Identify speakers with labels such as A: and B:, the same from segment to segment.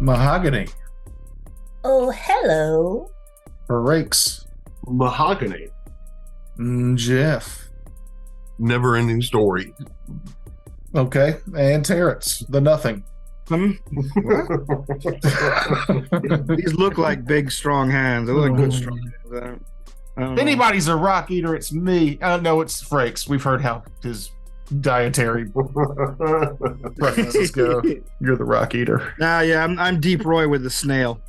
A: Mahogany.
B: Oh, hello.
A: Rakes.
C: Mahogany.
A: Jeff.
D: Never ending story.
A: Okay. And Terrence. The Nothing.
E: These look like big, strong hands. They look like good, strong hands. I don't
A: If
E: know.
A: anybody's a rock eater, it's me. No, it's Frakes. We've heard how his dietary preferences go. You're the rock eater.
E: Nah, yeah, I'm Deep Roy with the snail.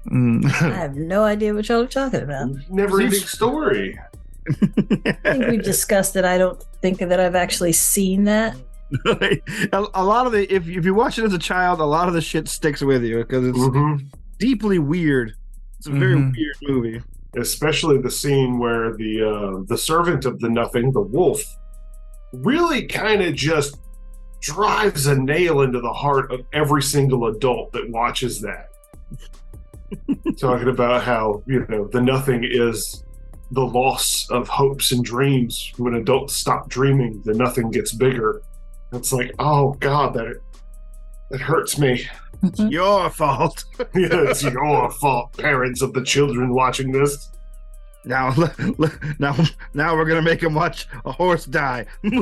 B: I have no idea what y'all are talking about.
C: Never ending story.
B: I think we've discussed it. I don't think that I've actually seen that.
E: A lot of the if you watch it as a child, a lot of the shit sticks with you because it's deeply weird. It's a very weird movie.
C: Especially the scene where the servant of the Nothing, the wolf, really kind of just drives a nail into the heart of every single adult that watches that. Talking about how, the Nothing is the loss of hopes and dreams. When adults stop dreaming, the Nothing gets bigger. It's like, oh God, that hurts me.
E: It's your fault.
C: Yeah, it's your fault, parents of the children watching this.
E: Now we're gonna make him watch a horse die.
A: Pretty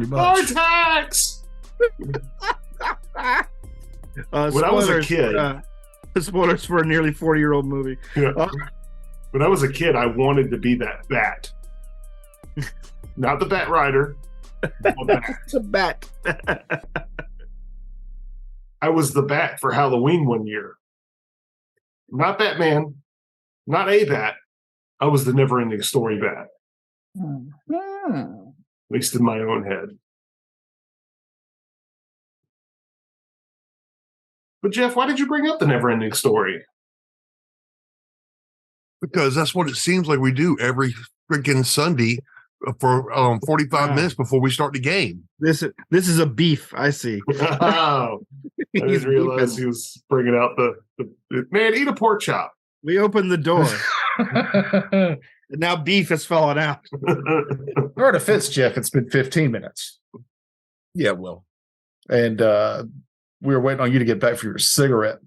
A: much.
C: Vortex!
E: When
C: I was a kid,
E: spoilers for a nearly 40-year-old movie.
C: Yeah. When I was a kid, I wanted to be that bat. Not the Bat Rider.
E: It's a bat.
C: I was the bat for Halloween one year. Not Batman. Not a bat. I was the never-ending story bat. At least in my own head. But Jeff, why did you bring up the never-ending story?
D: Because that's what it seems like we do every freaking Sunday for 45 minutes before we start the game.
E: This is a beef. I see.
C: Oh, I didn't realize he was bringing out the man. Eat a pork chop.
E: We opened the door. And now beef has fallen out.
A: Your defense, Jeff, it's been 15 minutes.
D: Yeah, well.
A: And we were waiting on you to get back for your cigarette.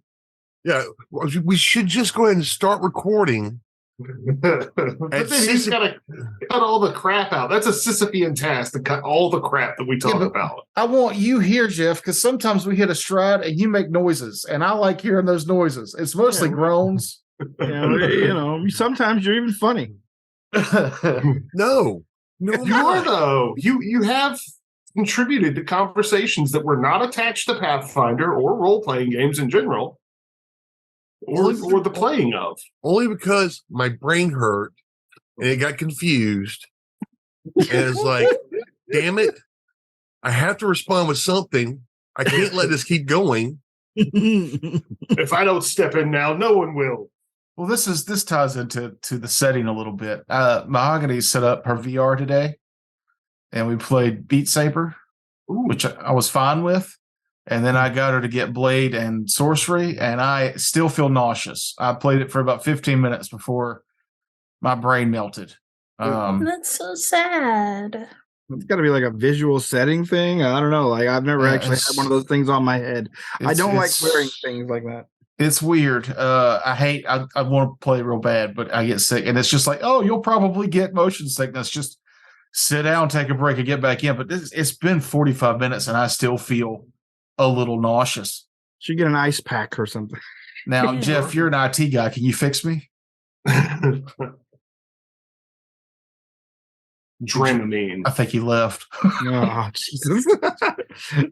D: Yeah, we should just go ahead and start recording.
C: But then he's got to cut all the crap out. That's a Sisyphean task to cut all the crap that we talk about.
A: I want you here, Jeff, because sometimes we hit a stride and you make noises, and I like hearing those noises. It's mostly groans.
E: Yeah, sometimes you're even funny.
D: No,
C: You are, though. You have contributed to conversations that were not attached to Pathfinder or role-playing games in general, or the playing of.
D: only because my brain hurt and it got confused. And it's like, damn it, I have to respond with something. I can't let this keep going.
C: If I don't step in now, no one will.
A: Well, this ties into the setting a little bit. Mahogany set up her VR today, and we played Beat Saber, which I was fine with. And then I got her to get Blade and Sorcery, and I still feel nauseous. I played it for about 15 minutes before my brain melted.
B: That's so sad.
E: It's got to be like a visual setting thing. I don't know. Like I've never actually had one of those things on my head. I don't like wearing things like that.
A: It's weird. I want to play real bad, but I get sick. And it's just like, oh, you'll probably get motion sickness. Just sit down, take a break, and get back in. But it's been 45 minutes, and I still feel a little nauseous.
E: Should get an ice pack or something.
A: Now, Jeff, you're an IT guy. Can you fix me?
C: Dramamine.
A: I think he left.
E: Oh, Jesus.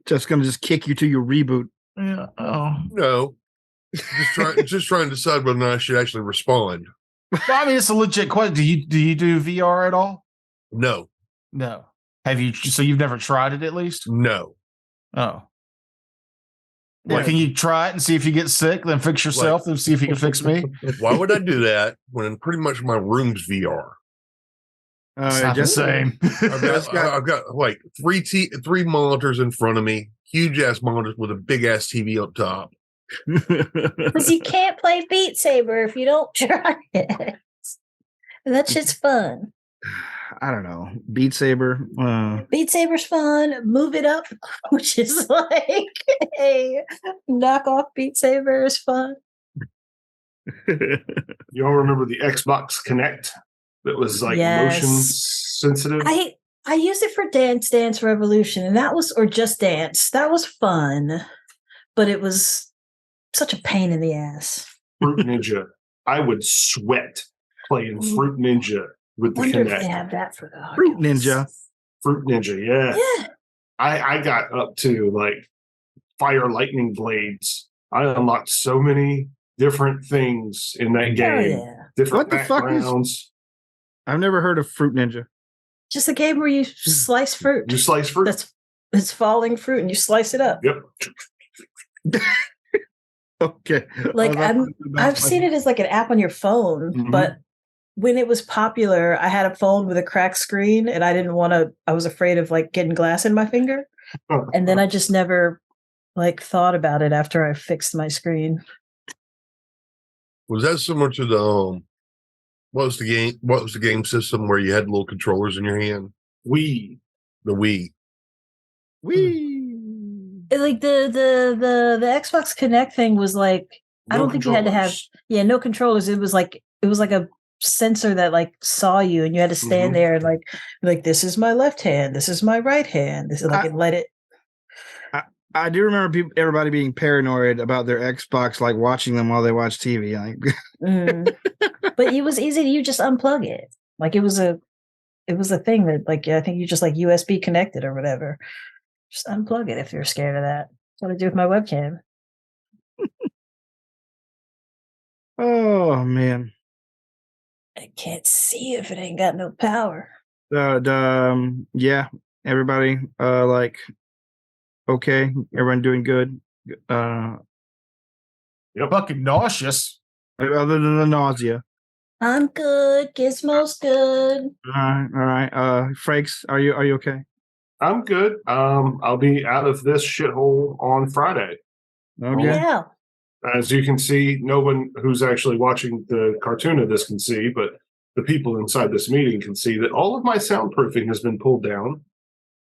E: Just going to kick you to your reboot.
A: Yeah. Oh.
D: No, just trying to decide whether or not I should actually respond.
A: Well, I mean, it's a legit question. Do you do VR at all?
D: No.
A: Have you? So you've never tried it, at least?
D: No.
A: Oh. Well, can you try it and see if you get sick, then fix yourself, then see if you can fix me?
D: Why would I do that when pretty much my room's VR?
A: It's not the same.
D: I've got like three monitors in front of me, huge ass monitors with a big ass TV up top.
B: Because you can't play Beat Saber if you don't try it. That shit's fun.
E: I don't know. Beat Saber.
B: Beat Saber's fun. Move It Up, which is like a knockoff Beat Saber is fun.
C: You all remember the Xbox Connect that was like motion sensitive?
B: I used it for Dance Dance Revolution, and that was, or Just Dance. That was fun, but it was such a pain in the ass.
C: Fruit Ninja. I would sweat playing Fruit Ninja with the
B: Wonder
C: Kinect.
B: if they have that for the
E: Fruit Ninja.
C: Fruit Ninja, yeah.
B: Yeah.
C: I got up to like fire lightning blades. I unlocked so many different things in that game.
B: Yeah.
C: Different
E: What the fuck is-
C: backgrounds.
E: I've never heard of Fruit Ninja.
B: Just a game where you slice fruit.
C: You slice fruit.
B: It's falling fruit and you slice it up.
C: Yep.
E: Okay.
B: Like I've seen it as like an app on your phone, but when it was popular, I had a phone with a cracked screen and I was afraid of like getting glass in my finger. And then I just never like thought about it after I fixed my screen.
D: Was that similar to the what was the game system where you had little controllers in your hand?
C: The
D: Wii.
B: Like the Xbox Connect thing was like, I don't think you had to have no controllers. It was like a sensor that like saw you and you had to stand there and like this is my left hand, this is my right hand. This is like and let it.
E: I do remember everybody being paranoid about their Xbox, like watching them while they watch TV.
B: But it was easy. You just unplug it. Like it was a thing that like I think you just like USB connected or whatever. Just unplug it if you're scared of that. That's what I do with my webcam.
E: Oh man,
B: I can't see if it ain't got no power.
E: Yeah, everybody like okay, everyone doing good.
A: Fucking nauseous.
E: Other than the nausea.
B: I'm good. Gizmo's good.
E: All right. Frakes, are you okay?
C: I'm good. I'll be out of this shithole on Friday.
E: Okay.
B: Yeah.
C: As you can see, no one who's actually watching the cartoon of this can see, but the people inside this meeting can see that all of my soundproofing has been pulled down.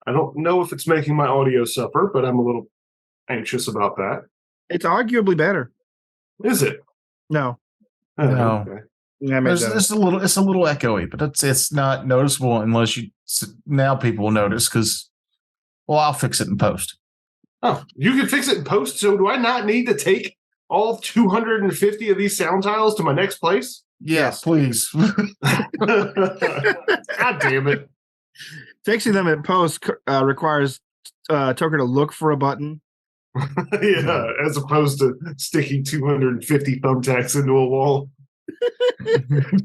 C: I don't know if it's making my audio suffer, but I'm a little anxious about that.
E: It's arguably better.
C: Is it?
E: No.
A: No.
C: Okay.
A: It's a little echoey, but it's not noticeable unless now people will notice because, well, I'll fix it in post.
C: Oh, you can fix it in post. So do I not need to take all 250 of these sound tiles to my next place?
A: Yes, please.
C: God damn it.
E: Fixing them in post requires Tucker to look for a button.
C: Yeah, as opposed to sticking 250 thumbtacks into a wall.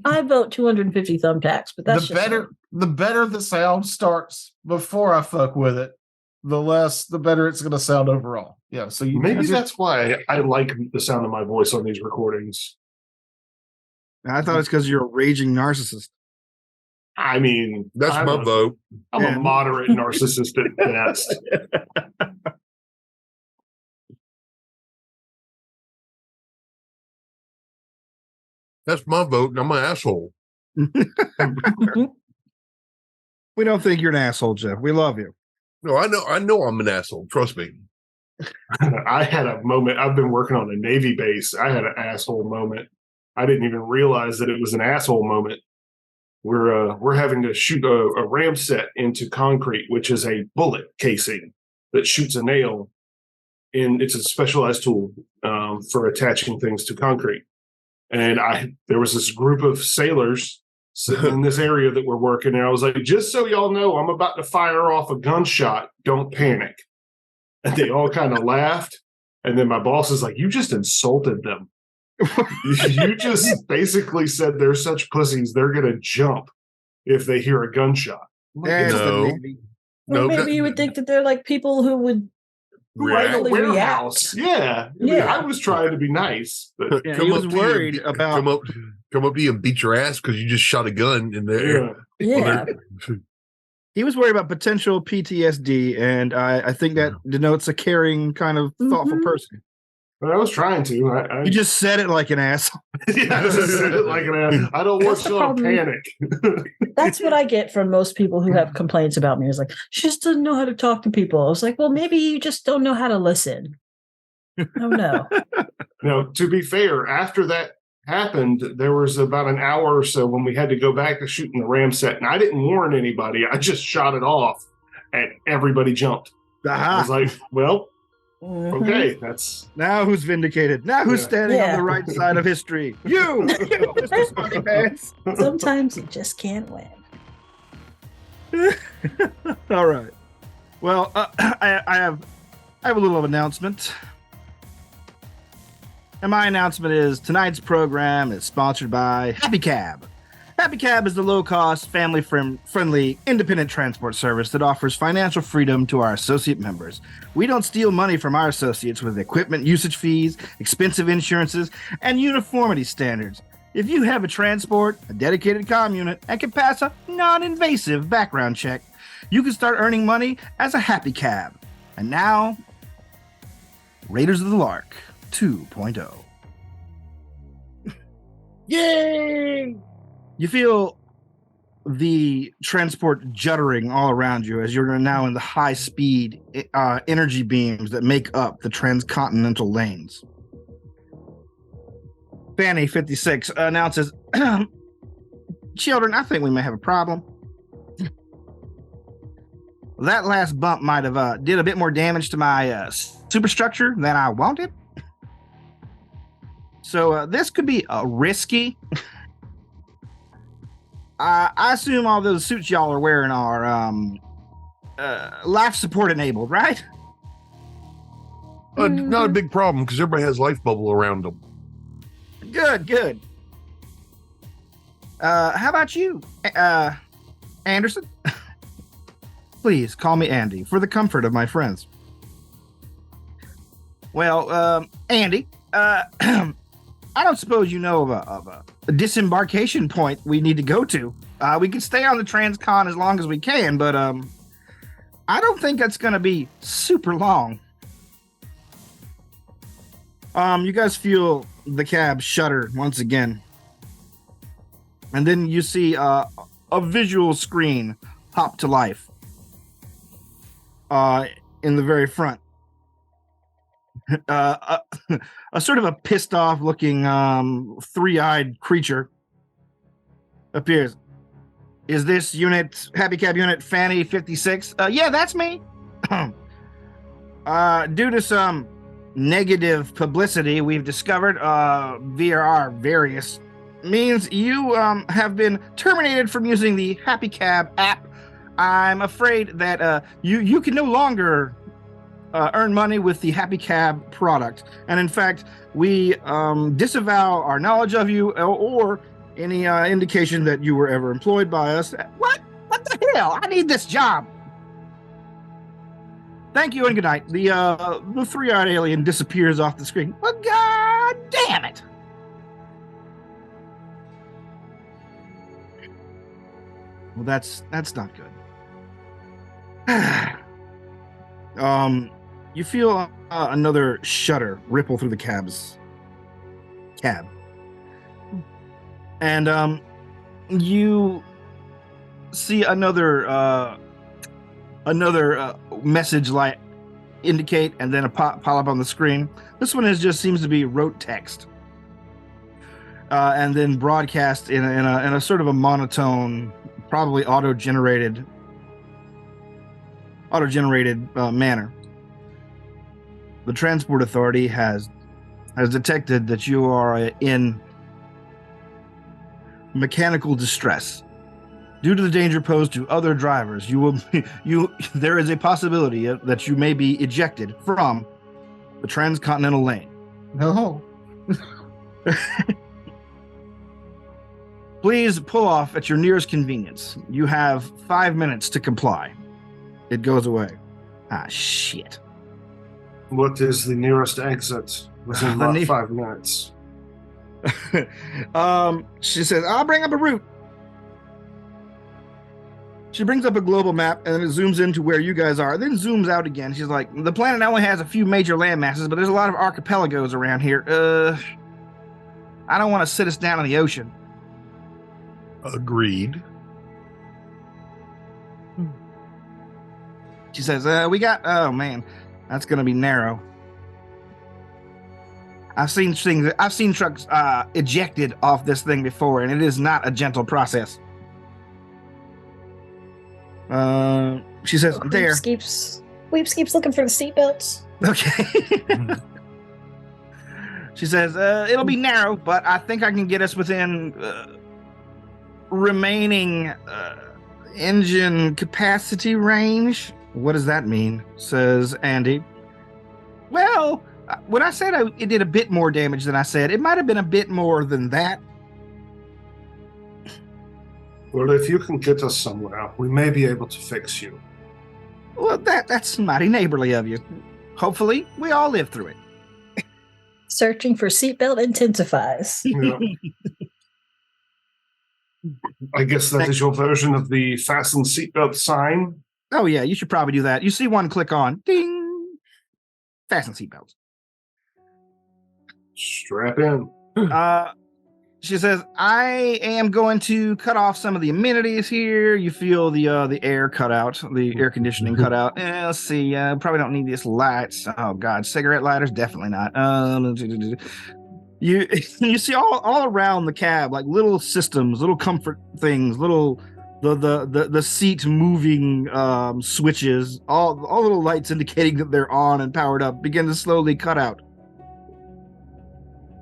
B: I vote 250 thumbtacks, but that's
A: the better the sound starts before I fuck with it, the better it's going to sound overall. Yeah, so
C: maybe that's why I like the sound of my voice on these recordings.
E: I thought it's because you're a raging narcissist.
C: I mean,
D: that's my vote.
C: I'm a moderate narcissist at best.
D: That's my vote, and I'm an asshole.
E: We don't think you're an asshole, Jeff. We love you.
D: No, I know I'm an asshole. Trust me.
C: I had a moment. I've been working on a Navy base. I had an asshole moment. I didn't even realize that it was an asshole moment. We're having to shoot a ram set into concrete, which is a bullet casing that shoots a nail. And it's a specialized tool for attaching things to concrete. And there was this group of sailors sitting in this area that were working. And I was like, just so y'all know, I'm about to fire off a gunshot. Don't panic. And they all kind of laughed. And then my boss is like, you just insulted them. You just basically said they're such pussies. They're going to jump if they hear a gunshot.
B: Or maybe you would think that they're like people who would
C: a warehouse. Yeah. I mean, I was trying to be nice. But
E: he was worried about
D: come up to you and beat your ass because you just shot a gun in there.
B: Yeah.
E: He was worried about potential PTSD, and I think that denotes a caring, kind of thoughtful person.
C: But I was trying to.
E: You just said it like an asshole.
C: Yeah, I just said it like an ass. I don't want you to panic.
B: That's what I get from most people who have complaints about me. Is like, she just doesn't know how to talk to people. I was like, well, maybe you just don't know how to listen. Oh no.
C: Now, to be fair, after that happened, there was about an hour or so when we had to go back to shooting the ram set, and I didn't warn anybody. I just shot it off, and everybody jumped. I was like, well, okay, that's
E: now who's vindicated. Now who's standing on the right side of history? You, Mr. Smarty Pants.
B: Sometimes you just can't win.
E: All right. Well, I have a little announcement. And my announcement is tonight's program is sponsored by Happy Cab. Happy Cab is the low-cost, family-friendly, independent transport service that offers financial freedom to our associate members. We don't steal money from our associates with equipment usage fees, expensive insurances, and uniformity standards. If you have a transport, a dedicated comm unit, and can pass a non-invasive background check, you can start earning money as a Happy Cab. And now, Raiders of the Lark 2.0. Yay! You feel the transport juddering all around you as you're now in the high-speed energy beams that make up the transcontinental lanes. Fanny 56 announces, children, I think we may have a problem. That last bump might have did a bit more damage to my superstructure than I wanted. So this could be risky. I assume all those suits y'all are wearing are life support enabled, right?
D: Not a big problem because everybody has life bubble around them.
E: Good. How about you, Anderson? Please call me Andy for the comfort of my friends. Well, Andy, I don't suppose you know of a disembarkation point we need to go to. We can stay on the Transcon as long as we can, but I don't think that's going to be super long. You guys feel the cab shudder once again. And then you see a visual screen pop to life in the very front. A sort of a pissed off looking three-eyed creature appears. Is this Happy Cab unit Fanny 56? Yeah, that's me. Due to some negative publicity we've discovered via our various means, you have been terminated from using the Happy Cab app. I'm afraid that you can no longer earn money with the Happy Cab product. And in fact, we disavow our knowledge of you or any indication that you were ever employed by us. What? What the hell? I need this job. Thank you and good night. The three-eyed alien disappears off the screen. Well, God damn it. Well, that's not good. You feel another shudder ripple through the cab. And you see another message light indicate and then a pop up on the screen. This one just seems to be rote text. And then broadcast in a sort of a monotone, probably auto-generated manner. The Transport Authority has detected that you are in mechanical distress. Due to the danger posed to other drivers, there is a possibility that you may be ejected from the transcontinental lane.
A: No.
E: Please pull off at your nearest convenience. You have 5 minutes to comply. It goes away. Ah, shit.
C: What is the nearest exit within about 5 minutes?
E: She says, I'll bring up a route. She brings up a global map and then it zooms into where you guys are, then zooms out again. She's like, the planet only has a few major land masses, but there's a lot of archipelagos around here. I don't want to sit us down in the ocean.
D: Agreed.
E: She says, we got, oh man, that's going to be narrow. I've seen trucks ejected off this thing before, and it is not a gentle process. She says, there.
B: Weeps keeps looking for the seatbelts.
E: Okay. She says, it'll be narrow, but I think I can get us within remaining engine capacity range. What does that mean? Says Andy. Well, when I said it did a bit more damage than I said, it might have been a bit more than that.
C: Well, if you can get us somewhere, we may be able to fix you.
E: Well, that's mighty neighborly of you. Hopefully, we all live through it.
B: Searching for seatbelt intensifies.
C: Yeah. I guess that is your version of the fasten seatbelt sign.
E: Oh, yeah, you should probably do that. You see one click on, ding, fasten seatbelts.
C: Strap in.
E: She says, I am going to cut off some of the amenities here. You feel the air cut out, the air conditioning cut out. Let's see, probably don't need these lights. Oh, God, cigarette lighters? Definitely not. You see all around the cab, like little systems, little comfort things, little the seat moving switches, all little lights indicating that they're on and powered up begin to slowly cut out.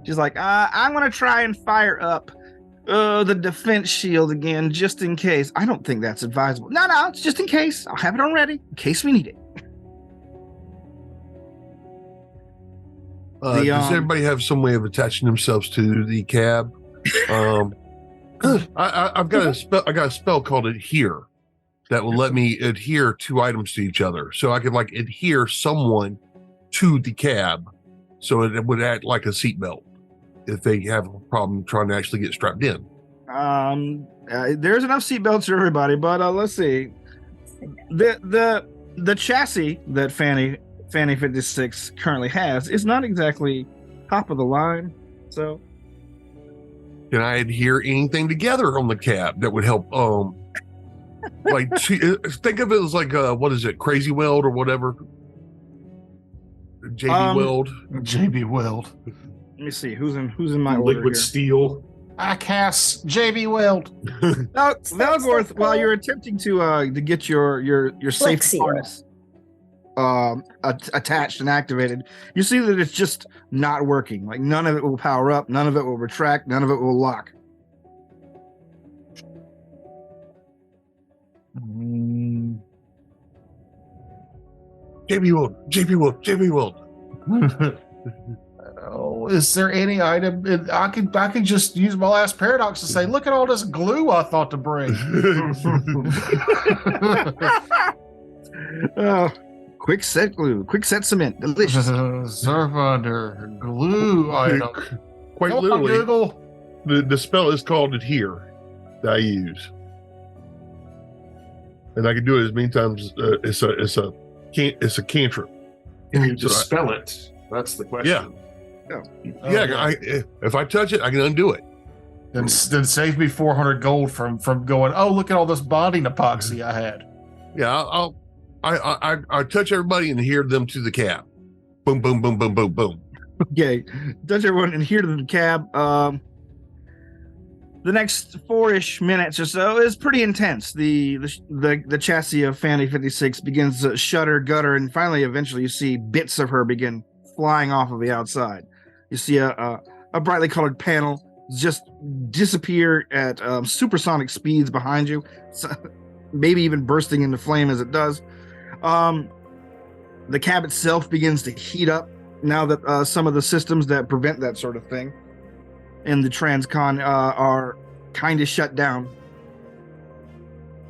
E: She's like, I'm going to try and fire up the defense shield again, just in case. I don't think that's advisable. No, it's just in case. I'll have it on ready, in case we need it.
D: Does everybody have some way of attaching themselves to the cab? I've got a spell. I got a spell called adhere that will let me adhere two items to each other, so I can adhere someone to the cab, so it would act like a seatbelt if they have a problem trying to actually get strapped in.
E: There's enough seatbelts for everybody, but let's see. The chassis that Fanny 56 currently has is not exactly top of the line, so
D: can I adhere anything together on the cab that would help? Think of it as what is it, Crazy Weld or whatever? JB Weld.
A: JB Weld.
E: Let me see who's in my order
C: Liquid
E: here.
C: steel.
A: I cast JB Weld.
E: Now, Valgorth, while you're attempting to get your safety harness attached and activated, you see that it's just not working. Like none of it will power up, none of it will retract, none of it will lock.
D: JB Weld.
A: Oh, is there any item? I could just use my last paradox to say, look at all this glue I thought to bring.
E: Quick set glue, quick set cement, delicious.
A: Surf under glue item.
D: Quite
A: Come
D: literally,
A: on, Google.
D: the spell is called adhere that I use, and I can do it as many times. It's a cantrip.
C: Can you dispel it? That's the question.
D: Yeah. If I touch it, I can undo it.
A: Then save me 400 gold from going, oh, look at all this bonding epoxy I had.
D: Yeah, I touch everybody and adhere them to the cab. Boom, boom, boom, boom, boom, boom.
E: Okay, touch everyone and adhere to the cab. The next 4-ish minutes or so is pretty intense. The chassis of Fanny 56 begins to shudder, gutter, and finally, eventually, you see bits of her begin flying off of the outside. You see a brightly colored panel just disappear at supersonic speeds behind you, maybe even bursting into flame as it does. The cab itself begins to heat up now that some of the systems that prevent that sort of thing in the transcon are kind of shut down.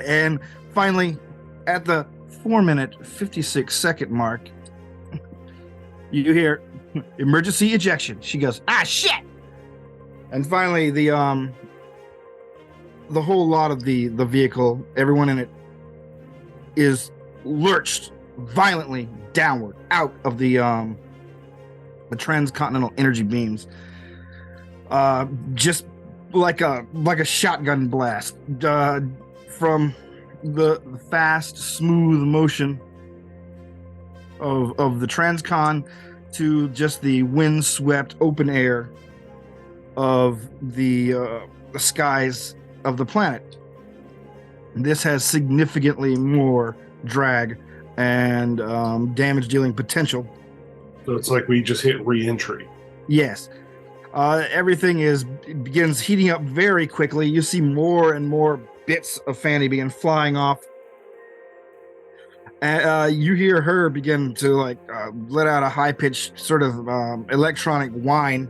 E: And finally, at the 4-minute 56-second mark, you hear emergency ejection. She goes, shit! And finally, the whole lot of the vehicle, everyone in it, is lurched violently downward out of the transcontinental energy beams, just like a shotgun blast from the fast, smooth motion of the transcon to just the wind-swept open air of the skies of the planet. This has significantly more drag and damage-dealing potential.
C: So it's like we just hit re-entry.
E: Yes. Everything begins heating up very quickly. You see more and more bits of Fanny begin flying off. And you hear her begin to let out a high-pitched sort of electronic whine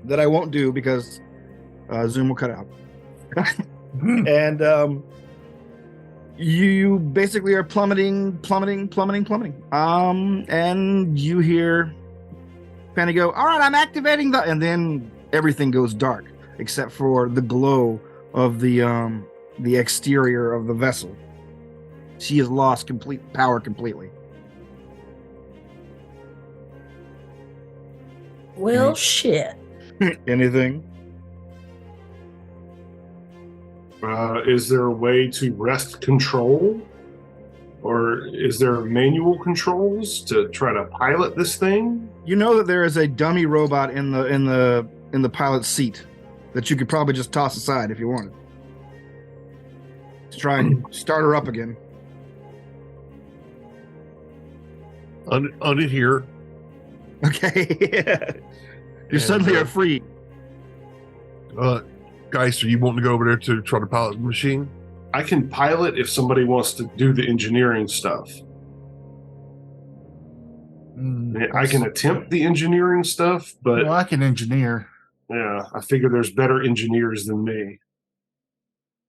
E: that I won't do because Zoom will cut out. And you basically are plummeting. And you hear Fanny go, "All right, I'm activating the," and then everything goes dark except for the glow of the exterior of the vessel. She has lost power completely.
B: Well, shit.
E: Anything?
C: Is there a way to wrest control? Or is there manual controls to try to pilot this thing?
E: You know that there is a dummy robot in the pilot's seat that you could probably just toss aside if you wanted to try and start her up again.
D: On it here.
E: Okay. You suddenly are free.
D: Guys, are you wanting to go over there to try to pilot the machine?
C: I can pilot if somebody wants to do the engineering stuff. I can attempt the engineering stuff, but
A: I can engineer.
C: Yeah, I figure there's better engineers than me.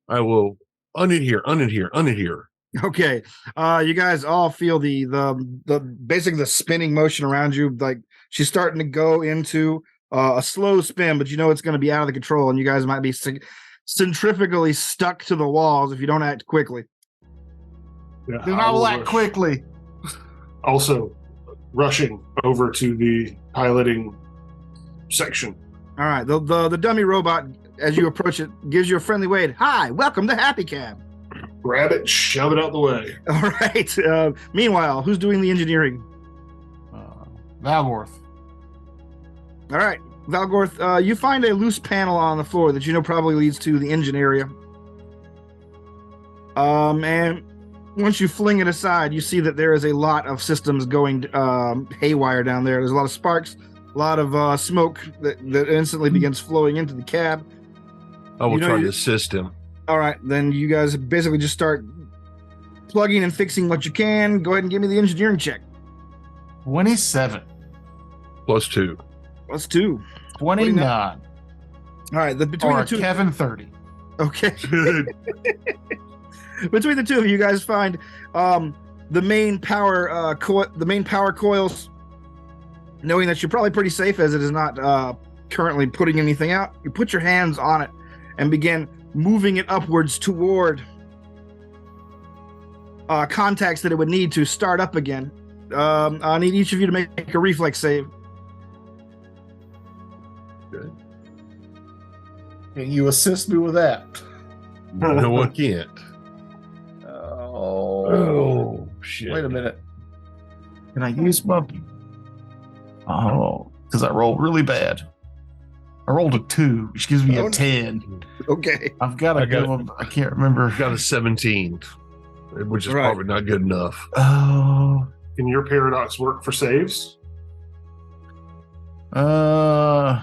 D: I will unit here.
E: Okay. You guys all feel the basically the spinning motion around you. Like she's starting to go into a slow spin, but you know it's going to be out of the control, and you guys might be centrifugally stuck to the walls if you don't act quickly.
C: Yeah,
A: Then I will act quickly.
C: Also, rushing over to the piloting section.
E: All right. The dummy robot, as you approach it, gives you a friendly wave. "Hi, welcome to Happy Cab."
C: Grab it, shove it out the way.
E: All right. Meanwhile, who's doing the engineering?
A: Valgorth.
E: All right. Valgorth, you find a loose panel on the floor that you know probably leads to the engine area. And once you fling it aside, you see that there is a lot of systems going haywire down there. There's a lot of sparks, a lot of smoke that instantly begins flowing into the cab.
D: I will try to assist him.
E: All right, then you guys basically just start plugging and fixing what you can. Go ahead and give me the engineering check.
A: 27.
D: +2.
E: +2.
A: 29.
E: All right, between the two.
A: Kevin 30.
E: Okay. Between the two of you guys find the main power coils. Knowing that you're probably pretty safe as it is not currently putting anything out, you put your hands on it and begin moving it upwards toward contacts that it would need to start up again. I need each of you to make a reflex save.
D: Good.
A: Can you assist me with that?
D: No, I can't.
A: Oh,
D: shit.
A: Wait a minute. Can I use my... Oh, because I rolled really bad. I rolled a 2, which gives me a 10.
E: Okay.
A: I've got a good one. I can't remember.
D: I've got a 17, which is probably not good enough.
A: Oh.
C: Can your paradox work for saves?
A: I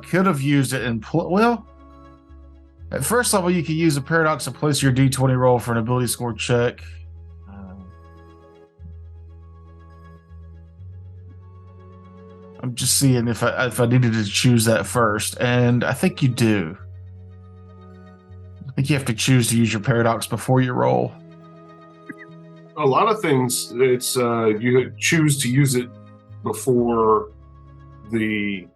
A: could have used it in... Well, at first level, you could use a paradox to place your D20 roll for an ability score check. I'm just seeing if I needed to choose that first, and I think you do. I think you have to choose to use your paradox before you roll.
C: A lot of things, it's you choose to use it before the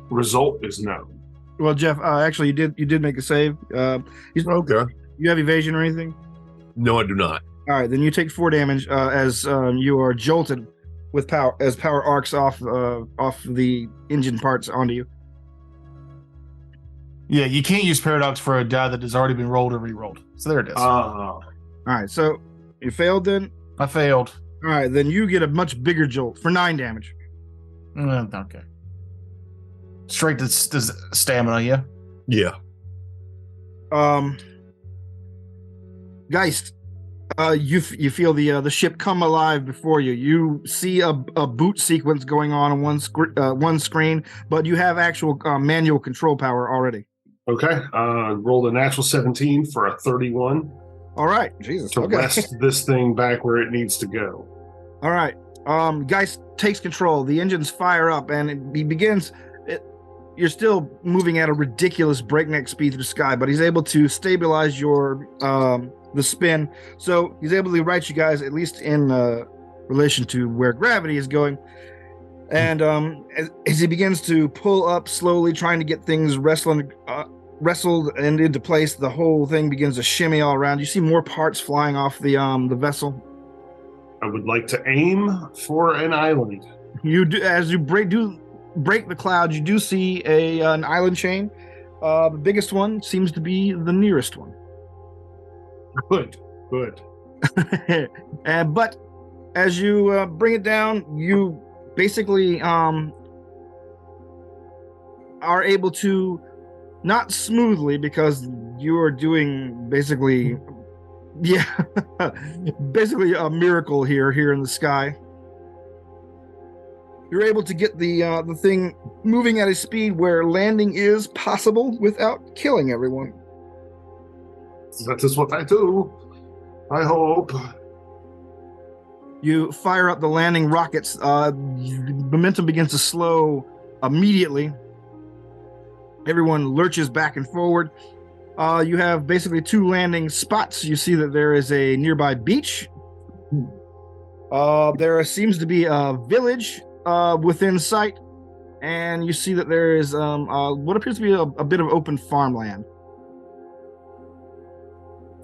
C: result is known.
E: Well, Jeff, actually, you did make a save.
D: Okay.
E: You have evasion or anything?
D: No, I do not.
E: All right, then you take 4 damage as you are jolted with power as power arcs off the engine parts onto you.
A: Yeah, you can't use paradox for a die that has already been rolled or re-rolled. So there it is.
E: All right, so you failed then.
A: I failed.
E: All right, then you get a much bigger jolt for 9 damage.
A: Okay. Straight to stamina, yeah.
D: Yeah.
E: Geist, you feel the ship come alive before you. You see a boot sequence going on one screen, but you have actual manual control power already.
C: Okay. Rolled a natural 17 for a 31
E: All right, Jesus.
C: to rest this thing back where it needs to go.
E: All right. Geist takes control. The engines fire up, and he begins. You're still moving at a ridiculous breakneck speed through the sky, but he's able to stabilize your the spin. So he's able to right you guys, at least in relation to where gravity is going. And as he begins to pull up slowly, trying to get things wrestled and into place, the whole thing begins to shimmy all around. You see more parts flying off the vessel.
C: I would like to aim for an island.
E: You do as you break the cloud. You do see an island chain. The biggest one seems to be the nearest one.
C: Good.
E: But as you bring it down, you basically are able to, not smoothly, because you are doing basically basically a miracle here in the sky. You're able to get the thing moving at a speed where landing is possible without killing everyone.
C: That is what I do. I hope.
E: You fire up the landing rockets. Momentum begins to slow immediately. Everyone lurches back and forward. You have basically 2 landing spots. You see that there is a nearby beach. There seems to be a village within sight, and you see that there is what appears to be a bit of open farmland.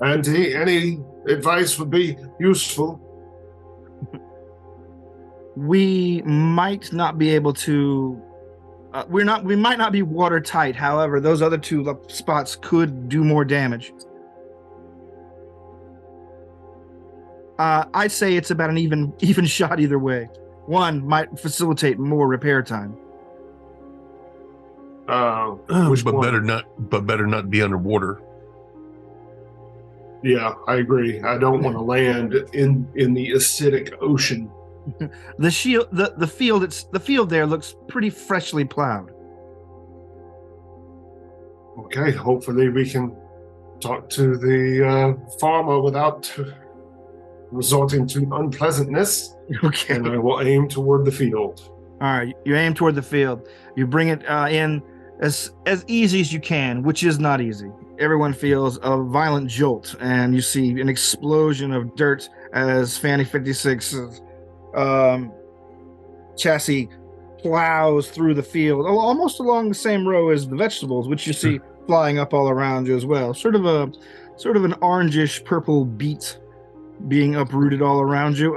C: Auntie, any advice would be useful.
E: We might not be able to. We might not be watertight. However, those other 2 spots could do more damage. I'd say it's about an even shot either way. One might facilitate more repair time.
C: Which
D: but
C: one?
D: better not be underwater.
C: Yeah, I agree. I don't want to land in the acidic ocean.
E: The field there looks pretty freshly plowed.
C: Okay, hopefully we can talk to the farmer without resorting to unpleasantness.
E: Okay.
C: And I will aim toward the field.
E: All right, you aim toward the field. You bring it in as easy as you can, which is not easy. Everyone feels a violent jolt, and you see an explosion of dirt as Fanny 56's chassis plows through the field, almost along the same row as the vegetables, which you see flying up all around you as well. Sort of an orangish purple beet being uprooted all around you.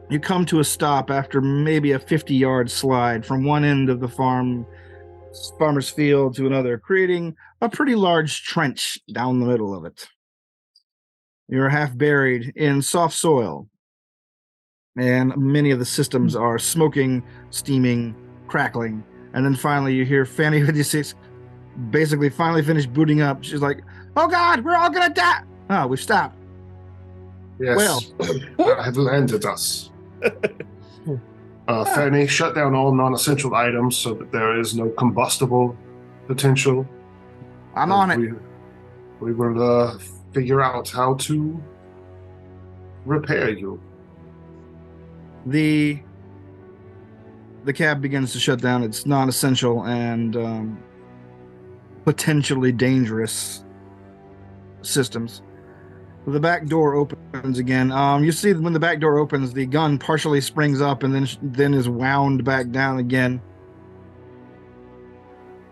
E: You come to a stop after maybe a 50-yard slide from one end of the farmer's field to another, creating a pretty large trench down the middle of it. You're half buried in soft soil, and many of the systems are smoking, steaming, crackling. And then finally you hear Fanny 56 basically finally finished booting up. She's like, "Oh God, we're all gonna die!" Oh, we've stopped.
C: Yes, I have landed us. Fanny, shut down all non-essential items so that there is no combustible potential.
E: I'm on it.
C: We will figure out how to repair you.
E: The cab begins to shut down. It's non-essential and potentially dangerous systems. The back door opens again. You see when the back door opens, the gun partially springs up and then is wound back down again.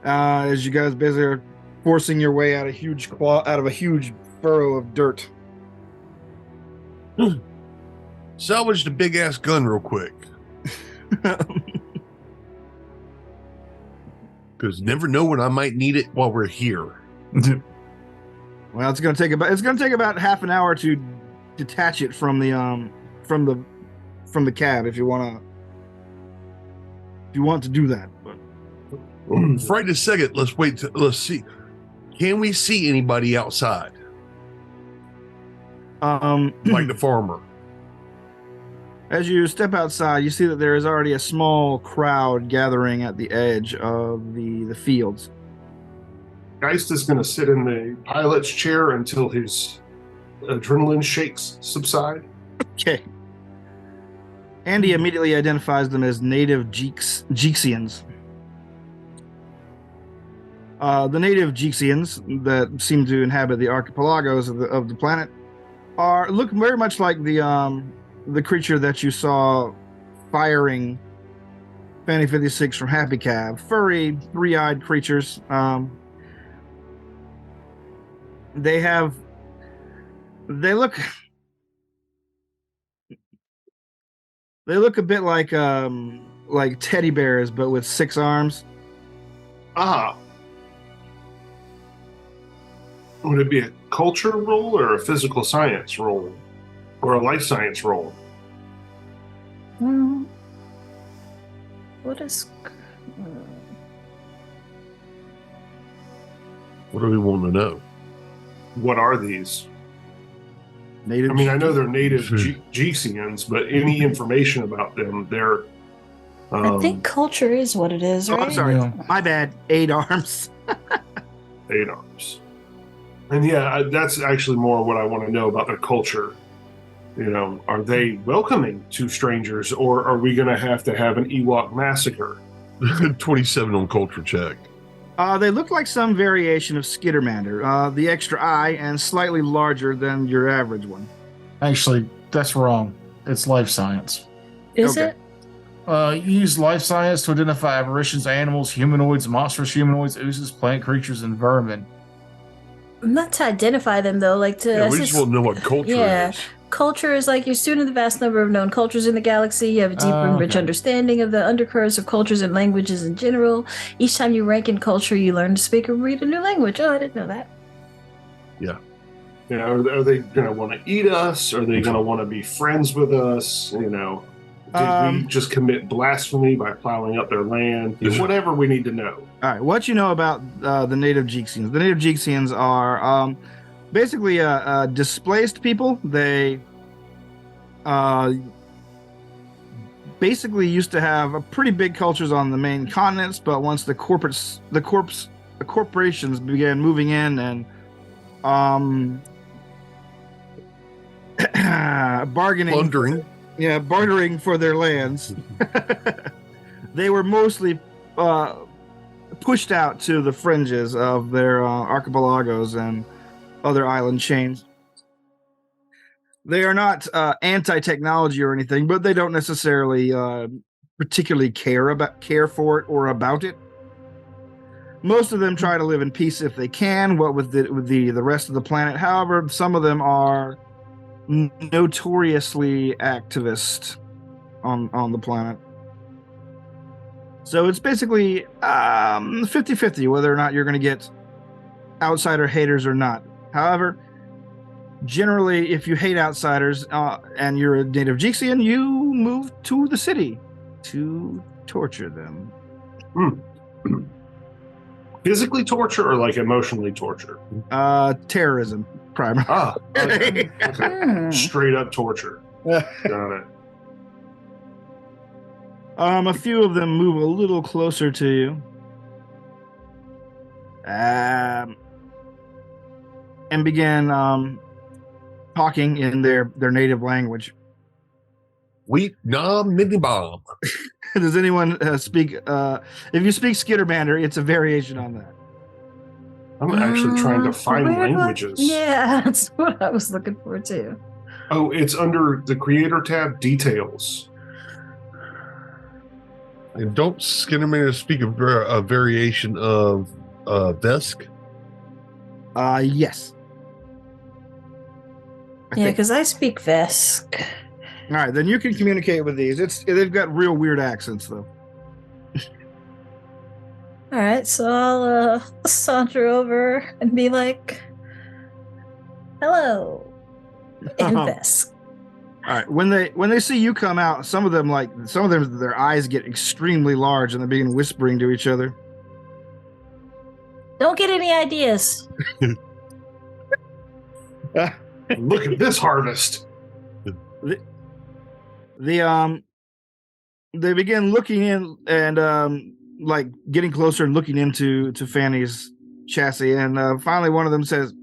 E: as you guys basically are forcing your way out of a huge furrow of dirt.
D: Salvage the big ass gun real quick. Because never know when I might need it while we're here.
E: Well, it's gonna take about half an hour to detach it from the cab if you want to do that. But
D: For right a second, let's see. Can we see anybody outside? Like the farmer.
E: As you step outside, you see that there is already a small crowd gathering at the edge of the fields.
C: Geist is going to sit in the pilot's chair until his adrenaline shakes subside.
E: Okay. Andy immediately identifies them as native Jeeksians. The native Jeeksians that seem to inhabit the archipelagos of the planet look very much like the creature that you saw firing Fanny 56 from Happy Cab. Furry, three-eyed creatures. They look a bit like teddy bears, but with 6 arms.
C: Would it be a culture role or a physical science role or a life science role?
B: What is?
D: What do we want to know?
C: What are these?
E: Native.
C: I mean, I know they're native Jeeksians, but any information about them, they're...
B: I think culture is what it is, right?
E: I'm sorry.
A: Yeah.
E: My bad. 8 arms.
C: 8 arms. And yeah, that's actually more what I want to know about their culture. You know, are they welcoming to strangers, or are we going to have an Ewok massacre?
D: 27 on culture check.
E: They look like some variation of Skittermander. The extra eye and slightly larger than your average one.
A: Actually, that's wrong. It's life science.
B: Is
E: Okay.
B: it?
A: You use life science to identify aberrations, animals, humanoids, monstrous humanoids, oozes, plant creatures, and vermin.
B: Not to identify them though, like to.
D: Yeah, we just want to know what culture is.
B: Culture is like you're student of the vast number of known cultures in the galaxy. You have a deep and rich
A: Okay.
B: understanding of the undercurrents of cultures and languages in general. Each time you rank in culture, you learn to speak or read a new language. Oh, I didn't know that.
C: You know, are they going to want to eat us? Are they going to want to be friends with us? You know, did we just commit blasphemy by plowing up their land?
D: Yeah.
C: Whatever we need to know.
E: All right, what you know about the native Jeeksians? The native Jeeksians are basically displaced people. They basically used to have a pretty big cultures on the main continents, but once the corporations began moving in and bargaining, bartering for their lands, they were mostly pushed out to the fringes of their archipelagos and other island chains. They are not anti-technology or anything, but they don't necessarily particularly care for it or about it. Most of them try to live in peace if they can, what with the rest of the planet. However, some of them are notoriously activist on the planet. So it's basically 50-50 whether or not you're going to get outsider haters or not. However, generally, if you hate outsiders and you're a native Jeeksian, you move to the city to torture them.
C: Physically torture or like emotionally torture?
E: Terrorism, primarily.
C: Okay. Straight up torture. Got it.
E: A few of them move a little closer to you. And begin talking in their native language.
D: Wheat, nom, mini bomb.
E: Does anyone speak? If you speak Skittermander, it's a variation on that.
C: I'm actually trying to find languages.
B: Yeah, that's what I was looking for too.
C: Oh, it's under the creator tab, details.
D: And don't Skinnerman speak of a variation of Vesk?
E: Yes.
B: Yeah, because I speak Vesk.
E: All right, then you can communicate with these. They've got real weird accents though.
B: All right, so I'll saunter over and be like, "Hello," in Vesk.
E: All right, when they see you come out, some of them their eyes get extremely large and they begin whispering to each other.
B: Don't get any ideas.
C: Look at this harvest.
E: They begin looking in and like getting closer and looking into Fanny's chassis, and finally one of them says,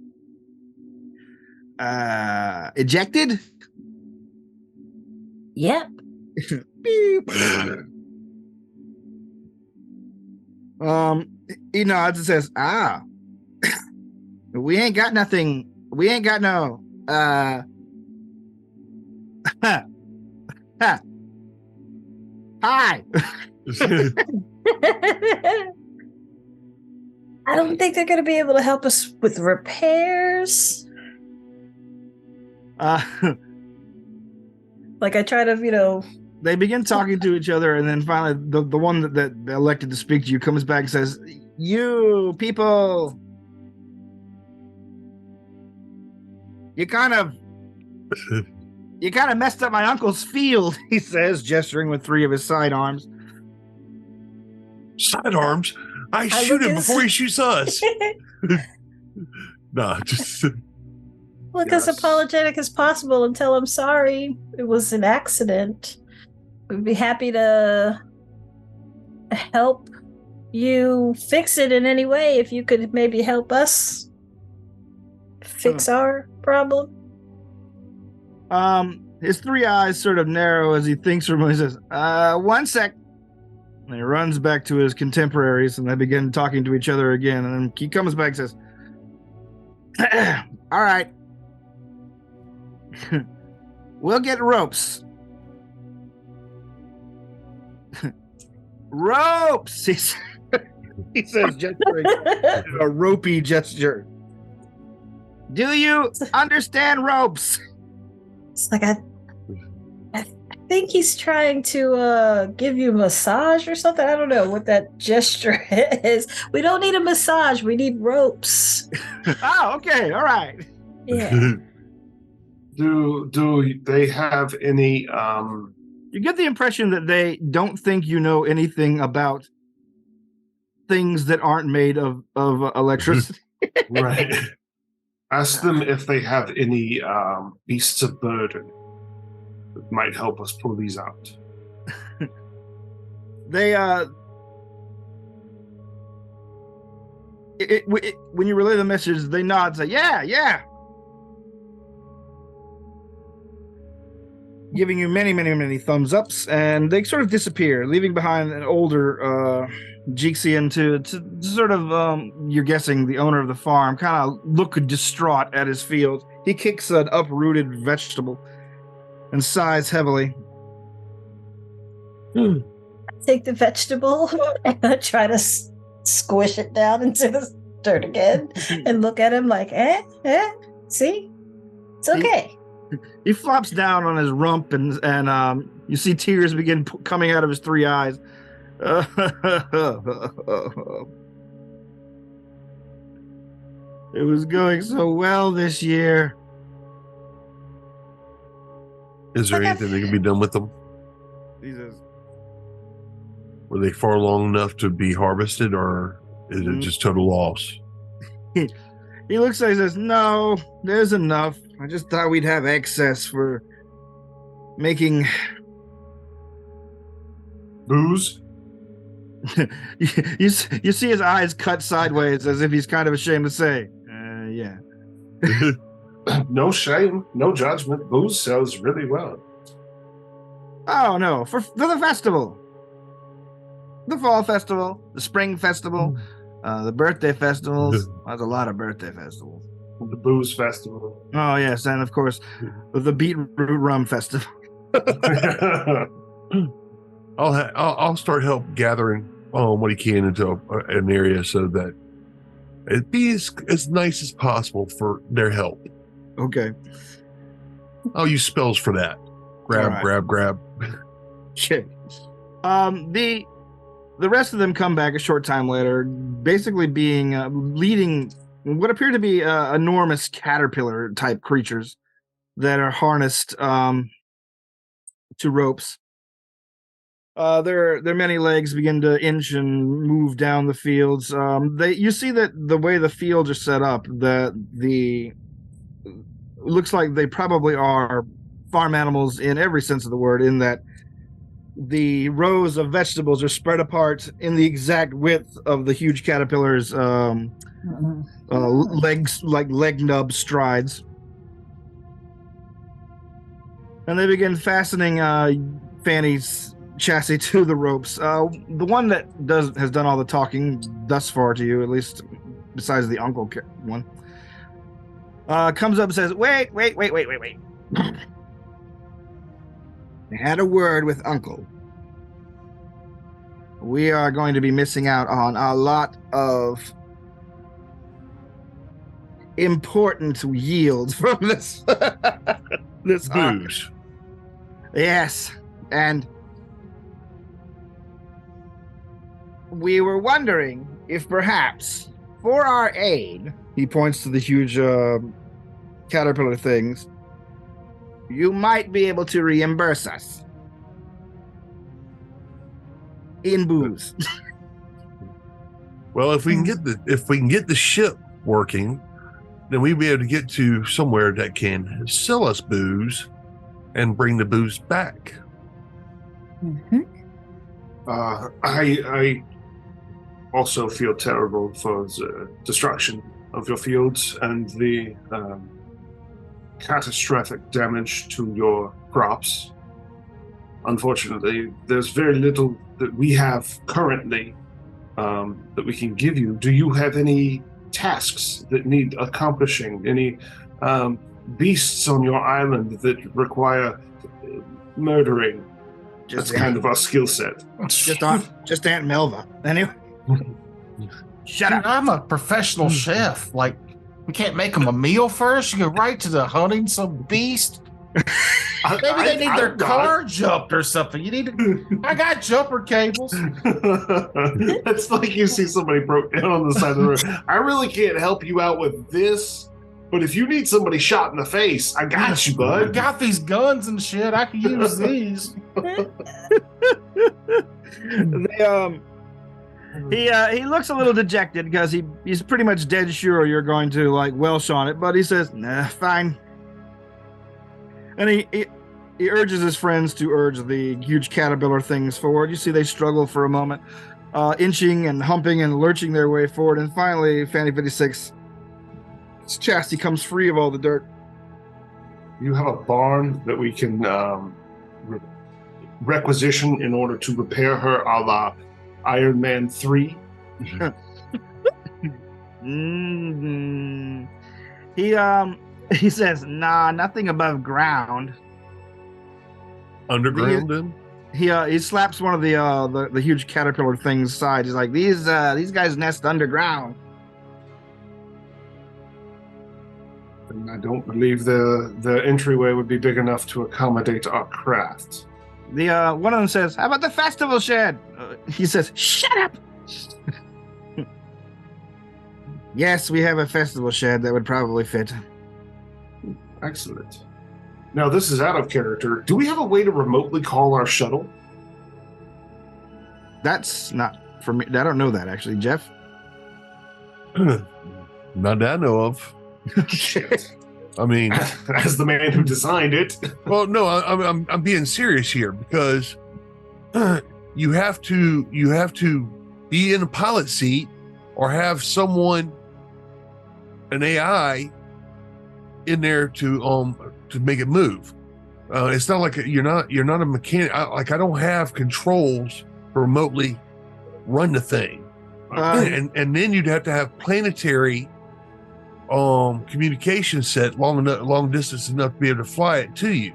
E: "Ejected."
B: Yep.
E: Beep. He nods and says, we ain't got nothing. We ain't got no, hi.
B: I don't think they're going to be able to help us with repairs. Like I try to,
E: They begin talking to each other, and then finally the one that elected to speak to you comes back and says, "You people, you kind of messed up my uncle's field," he says, gesturing with 3 of his sidearms.
D: Sidearms? I shoot him before he shoots us. Nah, just
B: look as apologetic as possible and tell him sorry. It was an accident. We'd be happy to help you fix it in any way if you could maybe help us fix our problem.
E: His 3 eyes sort of narrow as he thinks for a moment. He says, 1 sec. And he runs back to his contemporaries and they begin talking to each other again. And then he comes back and says, all right. We'll get ropes. Ropes! He says, gesturing a ropey gesture. Do you understand ropes?
B: It's like I think he's trying to give you a massage or something. I don't know what that gesture is. We don't need a massage. We need ropes.
E: Oh, okay. All right.
B: Yeah.
C: Do they have any
E: You get the impression that they don't think you know anything about things that aren't made of electricity.
C: right? Ask them if they have any beasts of burden that might help us pull these out.
E: They when you relay the message, they nod and say, yeah. Giving you many thumbs ups, and they sort of disappear, leaving behind an older Jixian to sort of, you're guessing, the owner of the farm, kind of look distraught at his field. He kicks an uprooted vegetable and sighs heavily.
B: Take the vegetable and I try to squish it down into the dirt again and look at him like, see? It's okay.
E: He flops down on his rump, and you see tears begin coming out of his 3 eyes. It was going so well this year.
D: Is there anything that can be done with them?
E: He says,
D: Were they far long enough to be harvested, or is it just total loss?
E: He looks at it and says, no, there's enough. I just thought we'd have excess for making
C: Booze?
E: you see his eyes cut sideways as if he's kind of ashamed to say, yeah.
C: No shame, no judgment. Booze sells really well.
E: Oh, no, for the festival. The fall festival, the spring festival, the birthday festivals. There's a lot of birthday festivals.
C: The booze festival.
E: Oh, yes, and of course, the beetroot rum festival.
D: I'll start help gathering what he can into an area so that it be as nice as possible for their help.
E: Okay.
D: I'll use spells for that. Grab.
E: Okay. The rest of them come back a short time later, basically being leading what appear to be enormous caterpillar type creatures that are harnessed to ropes. Their many legs begin to inch and move down the fields. You see that the way the fields are set up, looks like they probably are farm animals in every sense of the word, in that the rows of vegetables are spread apart in the exact width of the huge caterpillars' legs, like leg nub strides. And they begin fastening Fanny's chassis to the ropes. The one that has done all the talking thus far to you, at least besides the uncle one, comes up and says, wait. I had a word with Uncle. We are going to be missing out on a lot of important yields from this this
D: booze.
E: Yes, and we were wondering if perhaps for our aid, he points to the huge caterpillar things, you might be able to reimburse us in booze.
D: Well, if we can get the ship working, then we'll be able to get to somewhere that can sell us booze and bring the booze back.
B: Mm-hmm.
C: I also feel terrible for the destruction of your fields and the catastrophic damage to your crops. Unfortunately, there's very little that we have currently that we can give you. Do you have any tasks that need accomplishing? Any beasts on your island that require murdering? That's kind of our skill set.
E: Just Aunt Melva. Anyway. Shut up.
A: I'm a professional chef. Like, we can't make them a meal first. You go right to the hunting some beast. Maybe they need their car jumped or something. You need to. I got jumper cables.
C: It's like you see somebody broke down on the side of the road. I really can't help you out with this, but if you need somebody shot in the face, I got you, bud.
A: I got these guns and shit. I can use these.
E: He looks a little dejected because he's pretty much dead sure you're going to like Welsh on it, but he says, nah, fine. And he urges his friends to urge the huge caterpillar things forward. You see they struggle for a moment, inching and humping and lurching their way forward, and finally Fanny 56's chassis comes free of all the dirt.
C: You have a barn that we can requisition in order to repair her a la Iron Man 3.
E: Mm-hmm. He says, nah, nothing above ground.
D: Underground, then?
E: He slaps one of the huge caterpillar things aside. He's like, these guys nest underground.
C: And I don't believe the entryway would be big enough to accommodate our craft.
E: One of them says, how about the festival shed? He says, shut up. Yes, we have a festival shed that would probably fit.
C: Excellent. Now, this is out of character. Do we have a way to remotely call our shuttle?
E: That's not for me. I don't know that, actually. Jeff?
D: Not that I know of.
C: Shit.
D: I mean,
C: as the man who designed it.
D: Well, no, I'm being serious here because you have to be in a pilot seat or have someone, an AI, in there to make it move. It's not like you're not a mechanic. I don't have controls to remotely run the thing, and then you'd have to have planetary communication set long distance enough to be able to fly it to you.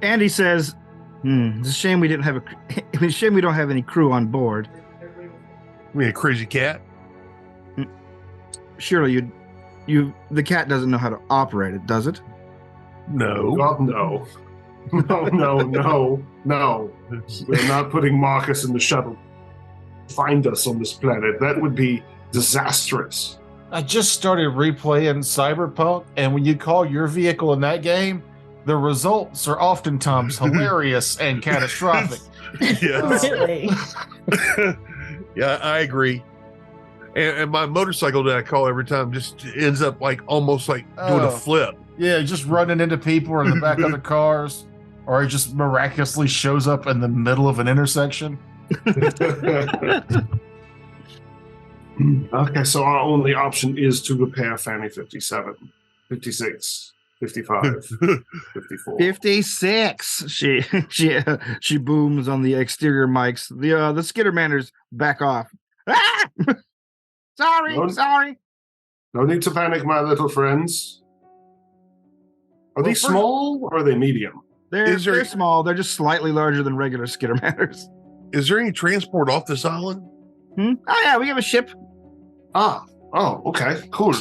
E: Andy says, it's a shame we didn't have it's a shame we don't have any crew on board.
D: I mean, a crazy cat.
E: Surely the cat doesn't know how to operate it, does it?
D: No.
C: God, no. No. We're not putting Marcus in the shuttle. Find us on this planet. That would be disastrous.
A: I just started replaying Cyberpunk, and when you call your vehicle in that game, the results are oftentimes hilarious and catastrophic.
D: Yes.
B: Really?
D: Yeah, I agree. And my motorcycle that I call every time just ends up like almost like doing a flip.
A: Yeah, just running into people or in the back of the cars, or it just miraculously shows up in the middle of an intersection.
C: Okay, so our only option is to repair Fanny 57, 56, 55, 54.
E: 56. She booms on the exterior mics. The Skittermanders back off. Ah! Sorry.
C: No need to panic, my little friends. Are they small or are they medium?
E: They're small. They're just slightly larger than regular Skittermanders.
D: Is there any transport off this island?
E: Oh yeah, we have a ship.
C: Okay. Cool.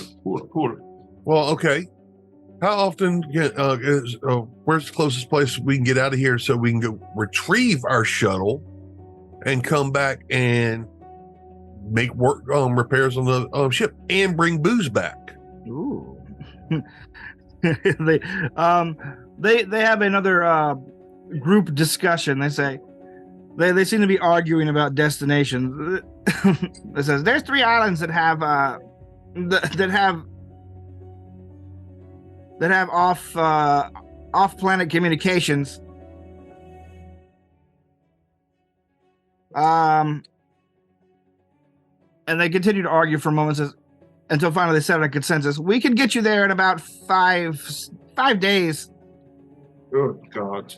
D: Well, okay. How often where's the closest place we can get out of here so we can go retrieve our shuttle and come back and make repairs on the ship and bring booze back?
E: Ooh. They have another group discussion. They say they seem to be arguing about destinations. It says there's 3 islands that have off planet communications. And they continue to argue for a moment until finally they settle on a consensus. We could get you there in about 5 days.
C: Good God.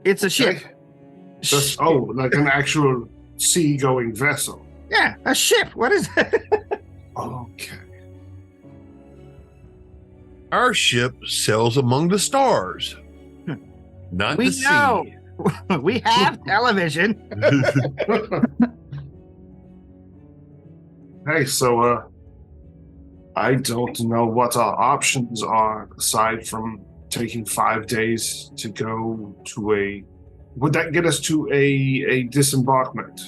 E: It's a ship.
C: Like an actual sea-going vessel.
E: Yeah, a ship. What is it?
C: Okay.
D: Our ship sails among the stars, not
E: We
D: the
E: know.
D: sea.
E: We have television.
C: Hey, so I don't know what our options are aside from taking 5 days to go to would that get us to a disembarkment?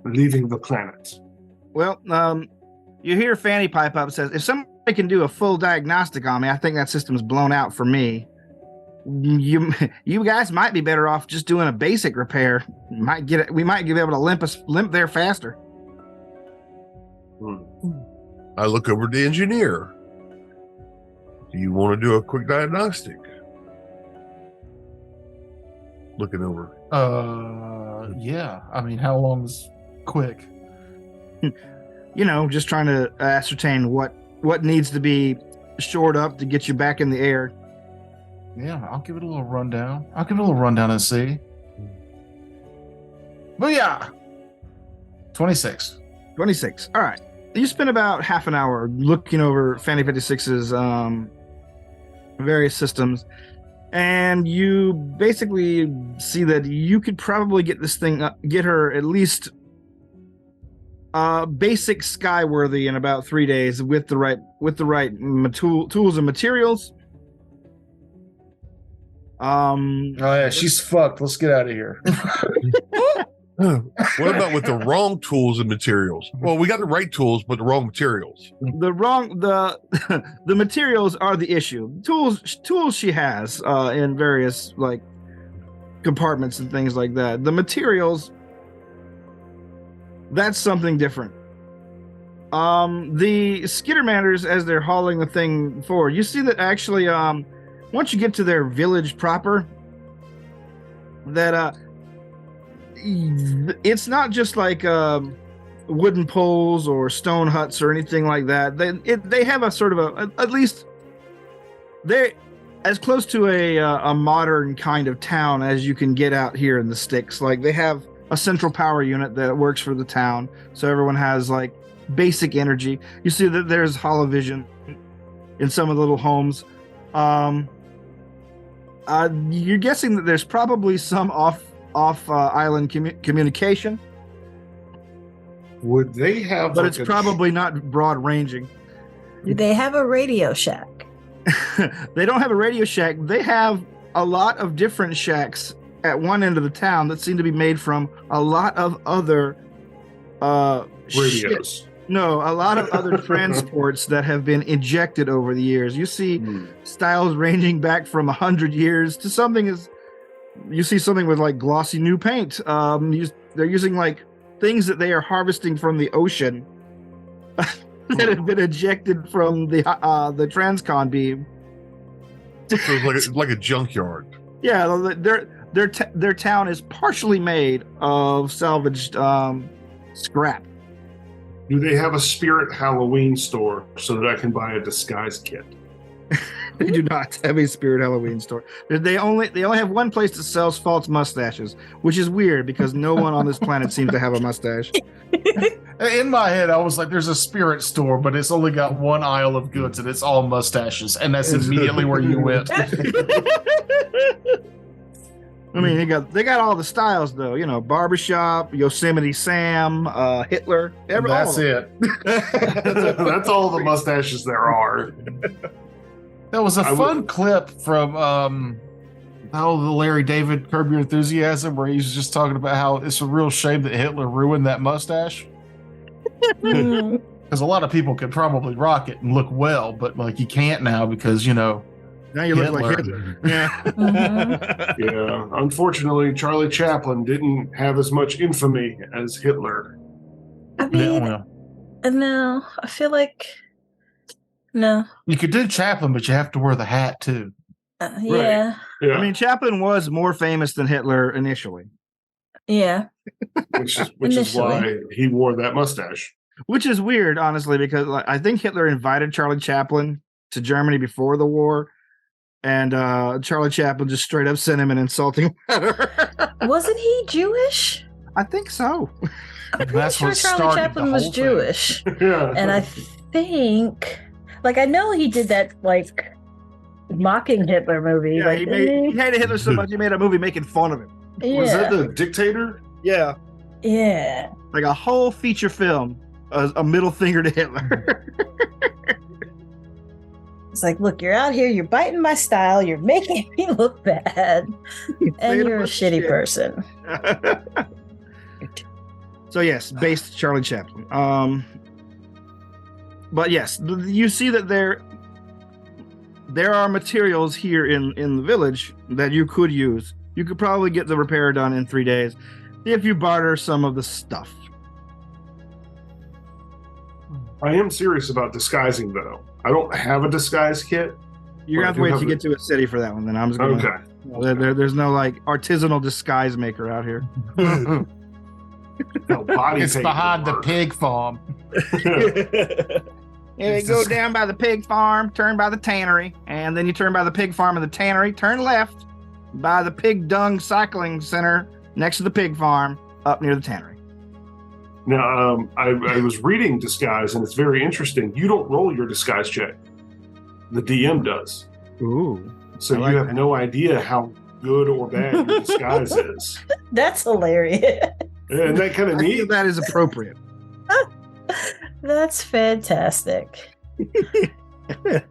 C: Leaving the planet.
E: Well, you hear Fanny pipe up, says, if somebody can do a full diagnostic on me, I think that system is blown out for me. You guys might be better off just doing a basic repair. We might be able to limp there faster.
D: I look over to the engineer. Do you want to do a quick diagnostic? Looking over.
A: Yeah. I mean, how long is quick?
E: Just trying to ascertain what needs to be shored up to get you back in the air.
A: Yeah, I'll give it a little rundown. And see. Booyah! 26.
E: 26. All right. You spend about half an hour looking over Fanny 56's various systems, and you basically see that you could probably get this thing get her at least basic skyworthy in about 3 days with the right tools and materials.
A: Oh yeah, she's fucked. Let's get out of here.
D: What about with the wrong tools and materials? Well, we got the right tools, but the wrong materials.
E: The materials are the issue. Tools she has in various like compartments and things like that. The materials, that's something different. The Skittermanders, as they're hauling the thing forward, you see that actually once you get to their village proper, that it's not just like wooden poles or stone huts or anything like that. They have a sort of at least they're as close to a modern kind of town as you can get out here in the sticks. Like they have a central power unit that works for the town, so everyone has like basic energy. You see that there's holovision in some of the little homes. You're guessing that there's probably some off island communication,
C: Would they have?
E: but
C: like
E: it's
C: a-
E: probably not broad ranging.
B: Do they have a Radio Shack?
E: They don't have a Radio Shack. They have a lot of different shacks at one end of the town that seem to be made from a lot of other
C: radios.
E: No, a lot of other transports that have been ejected over the years. You see styles ranging back from 100 years to something is. You see something with like glossy new paint. They're using like things that they are harvesting from the ocean that have been ejected from the transcon beam.
D: So it's like a junkyard.
E: Yeah, their town is partially made of salvaged scrap.
C: Do they have a Spirit Halloween store so that I can buy a disguise kit?
E: They do not have a Spirit Halloween store. They only have one place that sells false mustaches, which is weird because no one on this planet seems to have a mustache.
A: In my head, I was like, "There's a spirit store, but it's only got one aisle of goods, and it's all mustaches." And that's immediately where you went.
E: I mean, they got all the styles though. You know, barbershop, Yosemite Sam, Hitler.
A: That's it.
C: That's all the mustaches there are.
A: That was a fun clip from the Larry David Curb Your Enthusiasm, where he's just talking about how it's a real shame that Hitler ruined that mustache. Because a lot of people could probably rock it and look well, but like you can't now because now
E: you look like Hitler. Yeah.
C: Yeah. Unfortunately, Charlie Chaplin didn't have as much infamy as Hitler.
B: I mean, no, I feel like no.
A: You could do Chaplin, but you have to wear the hat too.
B: Yeah.
C: Yeah.
E: I mean, Chaplin was more famous than Hitler initially.
B: Yeah.
C: Which is why he wore that mustache.
E: Which is weird, honestly, because I think Hitler invited Charlie Chaplin to Germany before the war, and Charlie Chaplin just straight up sent him an insulting letter.
B: Wasn't he Jewish?
E: I think so.
B: I'm pretty sure Charlie Chaplin was Jewish.
C: Yeah.
B: And I think, I know he did that, mocking Hitler movie.
E: Yeah, he hated Hitler so much he made a movie making fun of him.
B: Yeah.
C: Was that The Dictator?
E: Yeah.
B: Yeah.
E: Like a whole feature film, a middle finger to Hitler.
B: It's like, look, you're out here, you're biting my style, you're making me look bad, and you're a shitty person.
E: So yes, based Charlie Chaplin. But yes, you see that there are materials here in the village that you could use. You could probably get the repair done in 3 days if you barter some of the stuff.
C: I am serious about disguising, though. I don't have a disguise kit.
E: You're gonna have to wait to get to a city for that one. Then I'm just gonna.
C: Okay.
E: There's no artisanal disguise maker out here.
C: No,
A: it's behind the pig farm.
E: Yeah, go down by the pig farm, turn by the tannery, and then you turn by the pig farm and the tannery, turn left by the pig dung cycling center next to the pig farm up near the tannery.
C: Now, I was reading disguise, and it's very interesting. You don't roll your disguise check. The DM does.
E: Ooh.
C: So you have no idea how good or bad your disguise is.
B: That's hilarious.
C: And that kind of neat.
E: Think that is appropriate.
B: That's fantastic.
C: I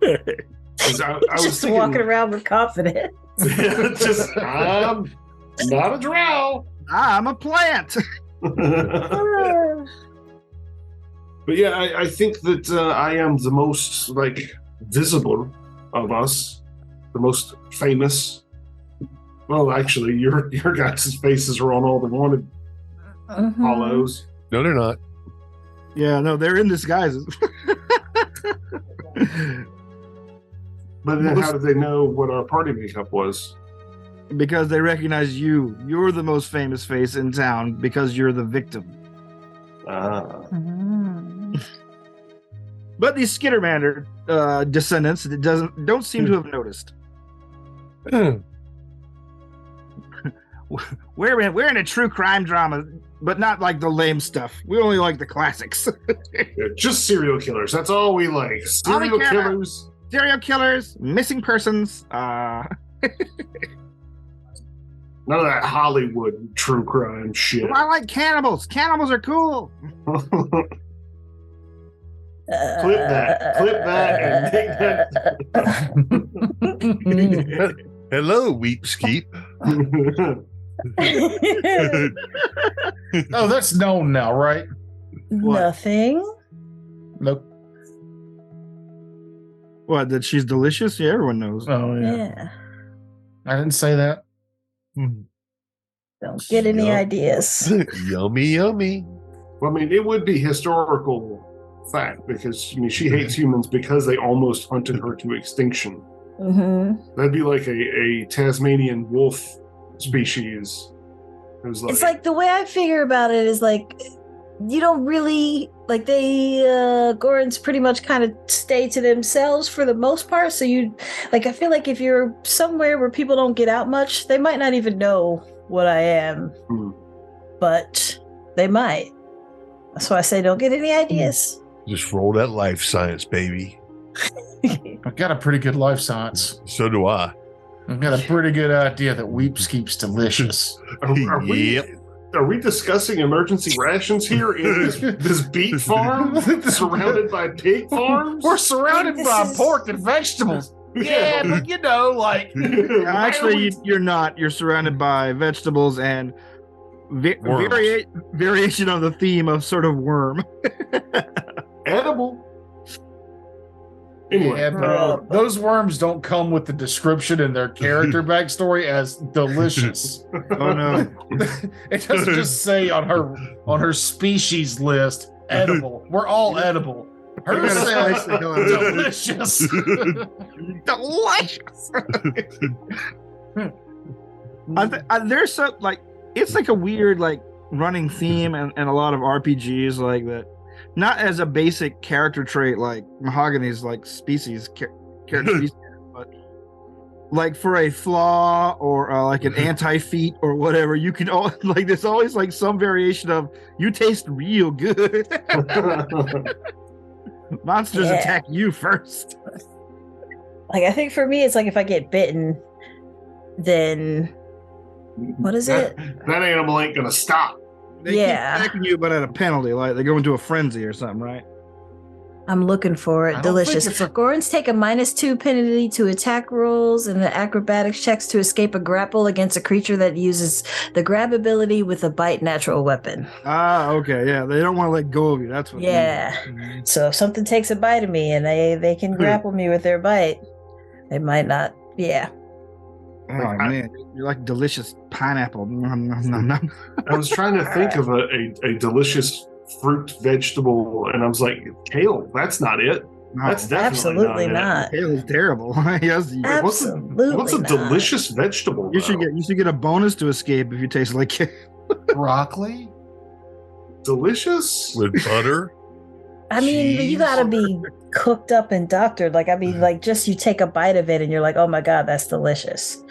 C: was
B: Just
C: thinking,
B: walking around with confidence.
C: I'm not a drow.
E: I'm a plant.
C: But yeah, I think that I am the most visible of us, the most famous. Well, actually, your guys' faces are on all the wanted hollows.
D: No, they're not.
E: Yeah, no, they're in disguises.
C: But then how did they know what our party makeup was?
E: Because they recognize you. You're the most famous face in town because you're the victim. But these Skittermander descendants don't seem to have noticed. We're in a true crime drama, but not like the lame stuff. We only like the classics.
C: Yeah, just serial killers. That's all we like. Serial killers.
E: Serial killers, missing persons.
C: None of that Hollywood true crime shit.
E: I like cannibals. Cannibals are cool.
C: Clip that, and take that.
D: Hello, Weepskeep.
A: Oh, that's known now, right?
B: Nothing.
A: Nope.
E: What? That she's delicious? Yeah, everyone knows.
A: Oh yeah.
B: Yeah.
A: I didn't say that.
B: Don't get any ideas.
D: Yummy, yummy.
C: Well, I mean, it would be historical fact because I mean, she hates humans because they almost hunted her to extinction.
B: Mm-hmm.
C: That'd be like a Tasmanian wolf species. It was
B: It's like the way I figure about it is like you don't really like Gorons pretty much kind of stay to themselves for the most part. So you like I feel like if you're somewhere where people don't get out much, they might not even know what I am. But they might. That's why I say don't get any ideas.
D: Just roll that life science, baby.
A: I've got a pretty good life science.
D: So do I.
A: I've got a pretty good idea that Weepskeep's delicious.
C: Are we discussing emergency rations here in this beet farm surrounded by pig farms?
A: We're surrounded by pork and vegetables. Yeah, but you know, like
E: Actually, you're not. You're surrounded by vegetables and variation of the theme of sort of worm.
C: Edible. Anyway,
A: yeah, but those worms don't come with the description and their character backstory as delicious.
E: Oh no!
A: It doesn't just say on her species list edible. We're all edible. Her says delicious.
E: Delicious. There's some like it's like a weird like running theme and a lot of RPGs like that. Not as a basic character trait like Mahogany's like character species, but like for a flaw or like an anti-feat or whatever, you can like there's always like some variation of you taste real good. Monsters attack you first.
B: Like I think for me, it's like if I get bitten, then what is it?
C: That animal ain't gonna stop.
E: They keep attacking you, but at a penalty. Like they go into a frenzy or something, right?
B: I'm looking for it. Delicious. Gorons take a -2 penalty to attack rolls and the acrobatics checks to escape a grapple against a creature that uses the grab ability with a bite natural weapon.
E: Ah, okay, yeah. They don't want to let go of you. That's what.
B: Yeah. So if something takes a bite of me and they can grapple me with their bite, they might not. Yeah.
E: Oh man, you're like delicious pineapple. Nom, nom, nom, nom.
C: I was trying to think of a delicious fruit vegetable, and I was like, kale. That's not it.
E: No,
C: that's definitely
B: absolutely not.
E: Kale is terrible. Yes,
B: absolutely.
C: What's a delicious vegetable?
E: You should get a bonus to escape if you taste like kale.
A: Broccoli.
C: Delicious
D: with butter.
B: I mean, you gotta be cooked up and doctored. Like, I mean, like just you take a bite of it and you're like, oh my God, that's delicious.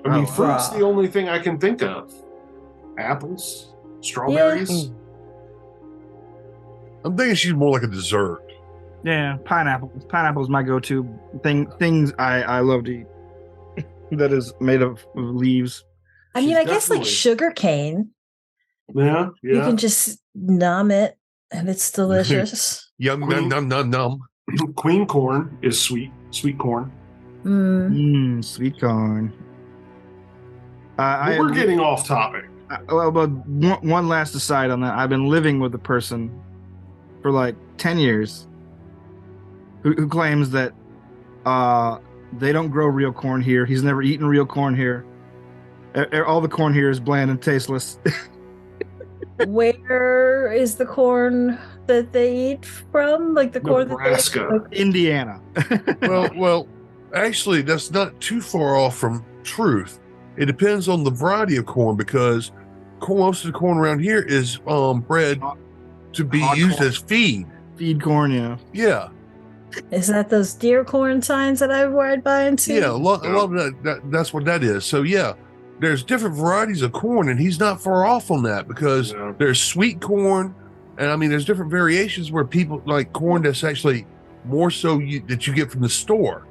C: I mean, fruit's the only thing I can think of. Apples, strawberries.
B: Yeah.
D: I'm thinking she's more like a dessert.
E: Yeah, pineapple. Pineapple is my go-to things I love to eat. That is made of leaves.
B: I mean, I guess like sugar cane.
C: Yeah.
B: You can just numb it. And it's delicious.
D: Yum, num.
C: Queen corn is sweet. Sweet corn.
E: Sweet corn.
C: We're getting off topic.
E: Well, but one last aside on that. I've been living with a person for like 10 years who claims that they don't grow real corn here. He's never eaten real corn here. All the corn here is bland and tasteless.
B: Where is the corn that they eat from? Like the corn
C: Nebraska.
B: that they eat?
E: Indiana.
D: well, actually, that's not too far off from truth. It depends on the variety of corn because most of the corn around here is bred to be used
E: corn.
D: as feed.
E: Feed corn, yeah.
D: Yeah.
B: Is that those deer corn signs that I ride by and see?
D: Yeah, a lot of that's what that is. So yeah. There's different varieties of corn, and he's not far off on that because there's sweet corn, and I mean, there's different variations where people like corn that's actually more so that you get from the store.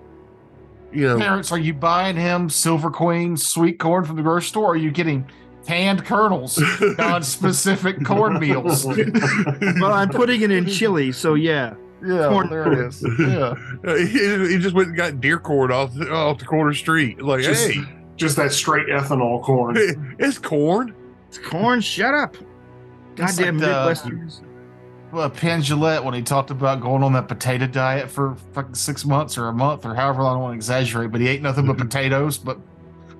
A: Parents, are you buying him Silver Queen sweet corn from the grocery store? Or are you getting canned kernels, non-specific corn meals?
E: Well, I'm putting it in chili, so yeah.
A: Yeah,
E: Corn
A: there it is. Yeah.
D: He just went and got deer corn off the corner street. Like,
C: Just-
D: hey,
C: Just that straight ethanol corn.
D: it's corn.
E: It's corn. Shut up. Goddamn
A: like
E: Midwesterners.
A: Well, Penn Jillette, when he talked about going on that potato diet for fucking 6 months or a month or however long, I don't want to exaggerate, but he ate nothing but potatoes, but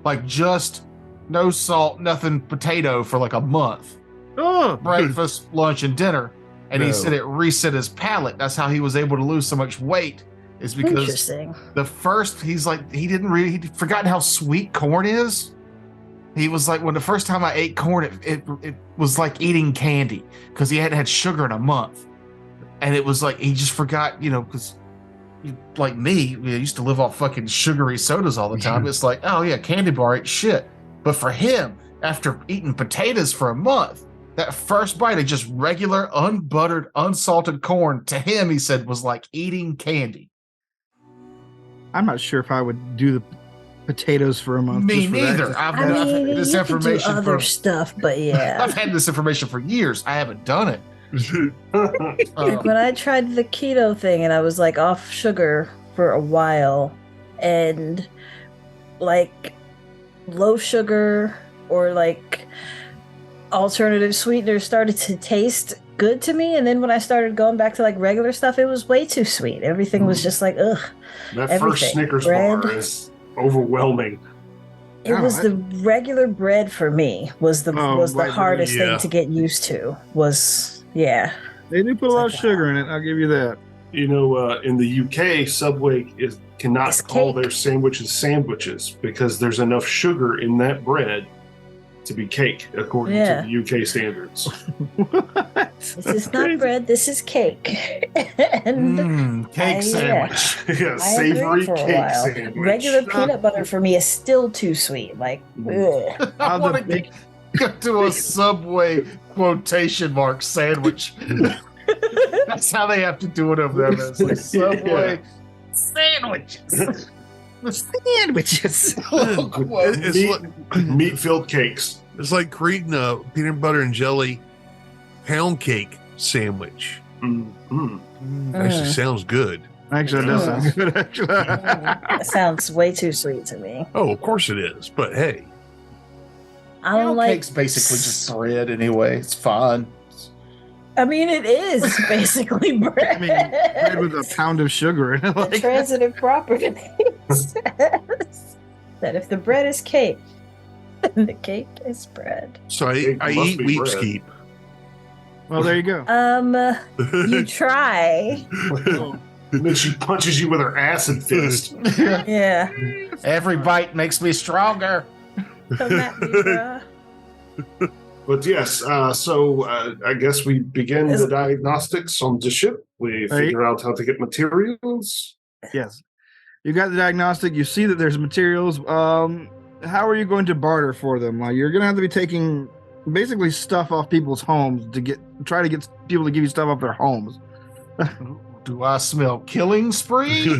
A: like just no salt, nothing potato for like a month.
E: Oh,
A: Breakfast, lunch, and dinner. And he
D: No.
A: said it reset his palate. That's how he was able to lose so much weight, is because
B: Interesting.
A: the first, he's like, he'd forgotten how sweet corn is. He was like, when the first time I ate corn, it was like eating candy because he hadn't had sugar in a month. And it was like, he just forgot, because like me, we used to live off fucking sugary sodas all the time. It's like, oh yeah, candy bar ain't shit. But for him, after eating potatoes for a month, that first bite of just regular, unbuttered, unsalted corn, to him, he said, was like eating candy.
E: I'm not sure if I would do the potatoes for a month.
A: Me
E: just for that.
A: neither. I've
B: I
A: had
B: mean,
A: this
B: you could do
A: information
B: other
A: from.
B: stuff, but yeah.
A: I've had this information for years. I haven't done it.
B: Like when I tried the keto thing and I was like off sugar for a while, and like low sugar or like alternative sweeteners started to taste good to me, and then when I started going back to like regular stuff, it was way too sweet. Everything was just like ugh.
C: That
B: Everything.
C: first Snickers
B: Bread.
C: bar is overwhelming.
B: It
A: Oh,
B: was
A: I-
B: the regular bread for me was the
E: Oh,
B: was the
E: right,
B: hardest
D: yeah.
B: thing to get used to. Was yeah.
E: They do put a lot of
B: It's like,
E: sugar in it. I'll give you that.
C: In the UK, Subway cannot
B: It's
C: call
B: cake.
C: their sandwiches because there's enough sugar in that bread to be cake, according
B: Yeah.
C: to the UK standards.
B: This is not bread. This is cake. And
A: Cake
B: I-
A: sandwich.
C: Yeah,
B: I
C: savory
B: agree for a
C: cake
B: while.
C: sandwich.
B: Regular peanut butter for me is still too sweet. Like, ugh.
A: I
E: How the
A: want to
E: big-
A: get to a Subway quotation mark sandwich. That's how they have to do it over there. It's like Subway sandwiches.
E: Sandwiches.
D: It's
C: Meat-
D: like,
C: Meat-filled cakes.
D: it's like creating a peanut butter and jelly pound cake sandwich.
C: Mm.
D: Actually, sounds good.
E: Actually, that does sound good. Actually,
B: That sounds way too sweet to me.
D: Oh, of course it is. But hey,
B: I don't like.
A: Cake's basically just bread anyway. It's fine.
B: I mean, it is basically bread.
E: I mean, bread with a pound of sugar in it.
B: The
E: Like,
B: transitive property says that if the bread is cake, then the cake is bread.
D: so
C: It
D: I
C: must
D: eat
C: be
D: wheat
C: bread.
D: skeep.
E: well, there you go.
B: You try.
C: And then she punches you with her acid fist.
B: Yeah.
A: Every bite makes me stronger.
B: Come at me, bruh.
C: But yes, so I guess we begin the diagnostics on the ship. We figure out how to get materials.
E: Yes, you got the diagnostic. You see that there's materials. How are you going to barter for them? Like, you're going to have to be taking basically stuff off people's homes to try to get people to give you stuff off their homes.
A: Do I smell killing spree?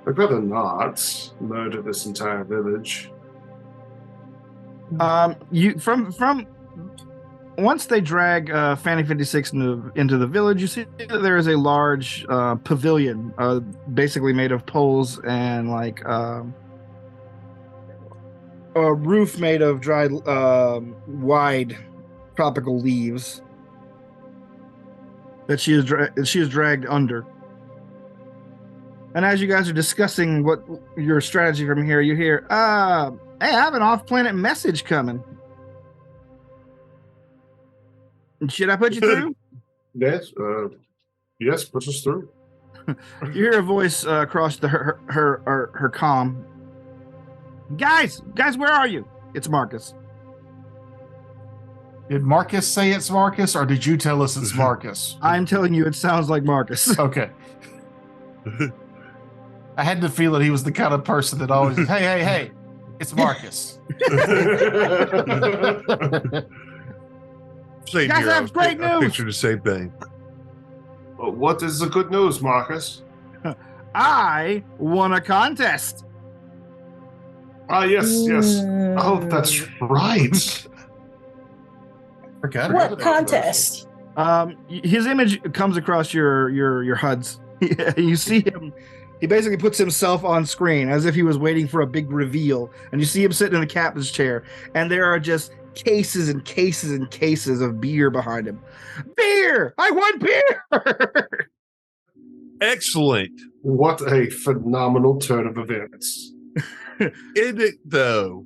C: I'd rather not murder this entire village.
E: You from once they drag Fanny 56 into the village, you see that there is a large pavilion, basically made of poles and like a roof made of dried wide tropical leaves that she is dragged under. And as you guys are discussing what your strategy from here, you hear, hey, I have an off-planet message coming. Should I put you through?
C: Yes, push us through.
E: You hear a voice across her comm. Guys, where are you? It's Marcus.
A: Did Marcus say it's Marcus, or did you tell us it's Marcus?
E: I'm telling you, it sounds like Marcus.
A: Okay. I had to feel that he was the kind of person that always, hey, it's Marcus.
D: Same
E: Guys,
D: here.
E: I have great
D: I
E: news.
D: pictured the same thing.
C: What is the good news, Marcus?
E: I won a contest.
C: Ah, yes. Oh, that's right.
A: Forgot
B: What
A: about that.
B: contest?
E: His image comes across your HUDs. You see him. He basically puts himself on screen as if he was waiting for a big reveal, and you see him sitting in a captain's chair, and there are just cases and cases and cases of beer behind him. Beer! I won beer!
D: Excellent.
C: What a phenomenal turn of events.
D: Isn't it, though?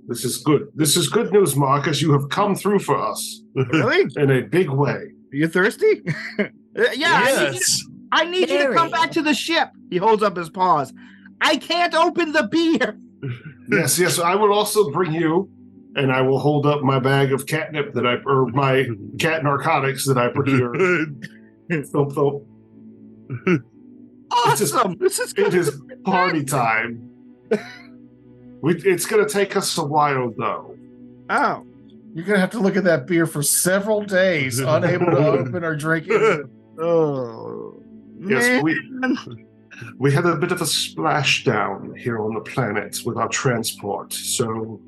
C: This is good. This is good news, Marcus. You have come through for us.
E: Really?
C: In a big way.
E: Are you thirsty? Yeah,
D: Yes.
E: I need you to come
B: Very.
E: back to the ship. He holds up his paws. I can't open the beer.
C: Yes. I will also bring you, and I will hold up my bag of catnip or my cat narcotics that I procured. Thump, thump.
E: Awesome.
C: It is party time. It's going to take us a while, though.
E: Oh.
A: You're gonna have to look at that beer for several days, unable to open or drink it.
E: Oh.
C: Yes,
E: Man.
C: we had a bit of a splashdown here on the planet with our transport, so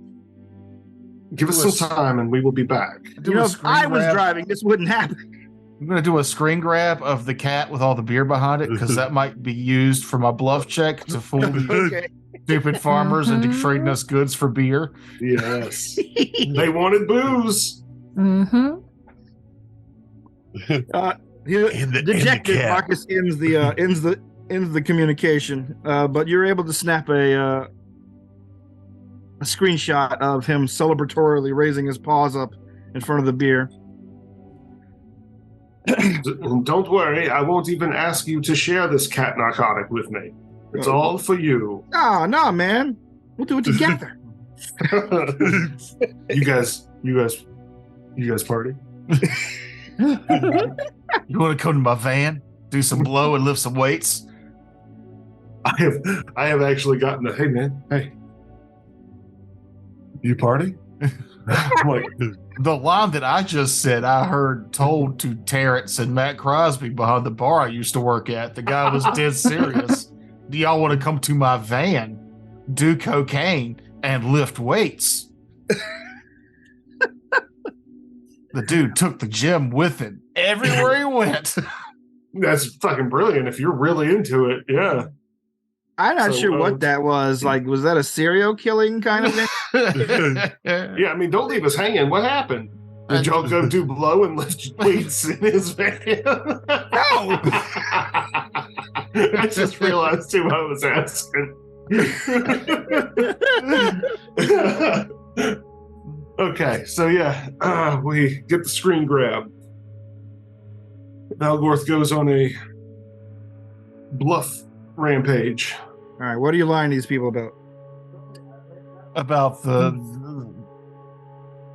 C: give us some time and we will be back.
E: You know, if I was driving, this wouldn't happen.
A: I'm gonna do a screen grab of the cat with all the beer behind it because that might be used for my bluff check to fool the
E: Okay.
A: stupid farmers into
B: Mhm.
A: trading us goods for beer.
C: Yes. They wanted booze.
B: Mm-hmm.
E: Dejected,
D: cat.
E: Marcus ends the communication, but you're able to snap a screenshot of him celebratorily raising his paws up in front of the beer.
C: And don't worry, I won't even ask you to share this cat narcotic with me. It's all for you.
E: Oh, no, man. We'll do it together.
C: You guys party?
A: You want to come to my van, do some blow and lift some weights?
C: I have actually gotten hey man, hey. You party? I'm like,
A: The line that I just said, I heard told to Terrence and Matt Crosby behind the bar I used to work at. The guy was dead serious. Do y'all want to come to my van, do cocaine, and lift weights? The dude took the gym with him everywhere he went.
C: that's fucking brilliant if you're really into it. Yeah.
E: I'm not
C: So,
E: sure what that was. Like, was that a serial killing kind of thing?
C: Yeah, I mean, don't leave us hanging. What happened? Did y'all go do blow and lift weights in his van?
E: No.
C: I just realized who I was asking. Okay, so yeah, we get the screen grab. Valgorth goes on a bluff rampage.
E: All right, what are you lying to these people about?
A: About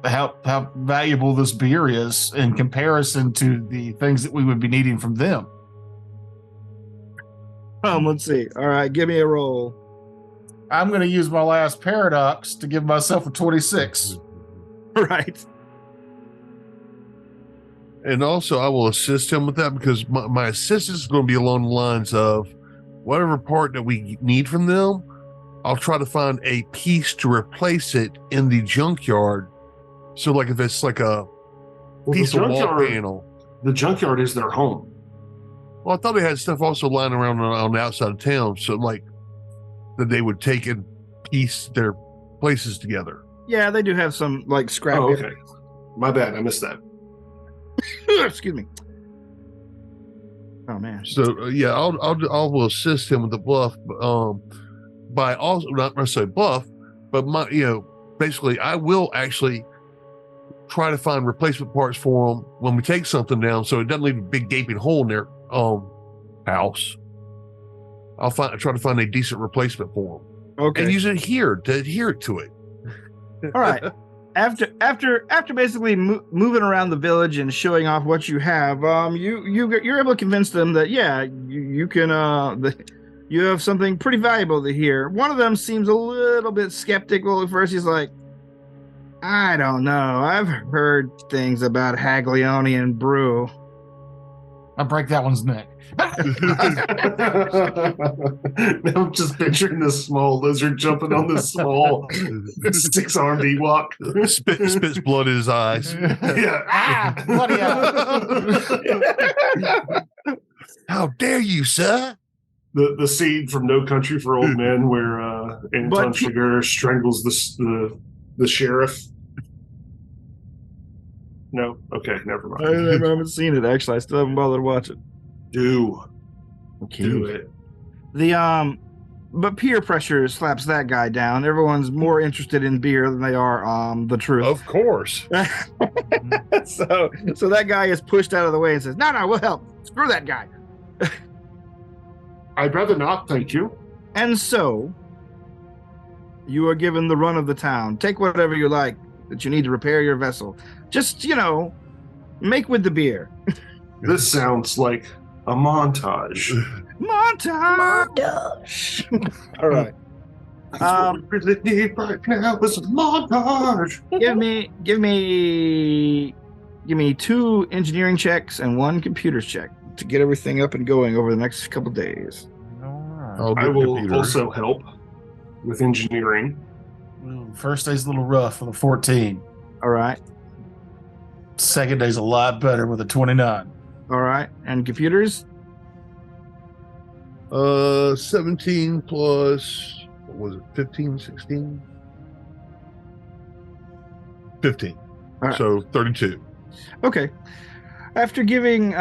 A: how valuable this beer is in comparison to the things that we would be needing from them.
E: Let's see. All right, give me a roll.
A: I'm going to use my last paradox to give myself a 26.
E: Right.
D: And also, I will assist him with that because my assistance is going to be along the lines of whatever part that we need from them, I'll try to find a piece to replace it in the junkyard. So, like, if it's like a piece of wall panel.
C: The junkyard is their home.
D: Well, I thought they had stuff also lying around on the outside of town. So, like, that they would take and piece their places together.
E: Yeah, they do have some, like, scrap.
C: Oh, okay. My bad. I missed that.
E: Excuse me. Oh man.
D: So yeah, I will assist him with the bluff, by also not necessarily bluff, but basically I will actually try to find replacement parts for him when we take something down, so it doesn't leave a big gaping hole in their house. I'll try to find a decent replacement for him,
E: Okay.
D: and use it here to adhere to it.
E: All right. After basically moving around the village and showing off what you have, you're able to convince them that you can you have something pretty valuable to hear. One of them seems a little bit skeptical at first. He's like, I don't know. I've heard things about Haglionian brew.
A: I break that one's neck.
C: Now I'm just picturing this small lizard jumping on this small 6-armed Ewok.
D: Spits blood in his eyes.
C: Yeah.
A: Bloody
D: How dare you, sir?
C: The scene from No Country for Old Men where Anton Chigurh strangles the sheriff. No? Okay, never mind.
E: I haven't seen it, actually. I still haven't bothered to watch it.
C: Do
E: Okay.
C: it.
E: But peer pressure slaps that guy down. Everyone's more interested in beer than they are the truth.
D: Of course.
E: So that guy is pushed out of the way and says, no, we'll help. Screw that guy.
C: I'd rather not, thank you.
E: And so you are given the run of the town. Take whatever you like that you need to repair your vessel. Just, make with the beer.
C: This sounds like a montage.
E: Montage. All right.
C: What we really need right now is a montage.
E: Give me 2 engineering checks and 1 computers check to get everything up and going over the next couple days.
C: I will also help with engineering.
A: First day's a little rough with a 14.
E: All right.
A: Second day's a lot better with a 29.
E: All right. And computers?
D: 17 plus, what was it, 15, 16? 15.
E: All right.
D: So 32.
E: Okay. After giving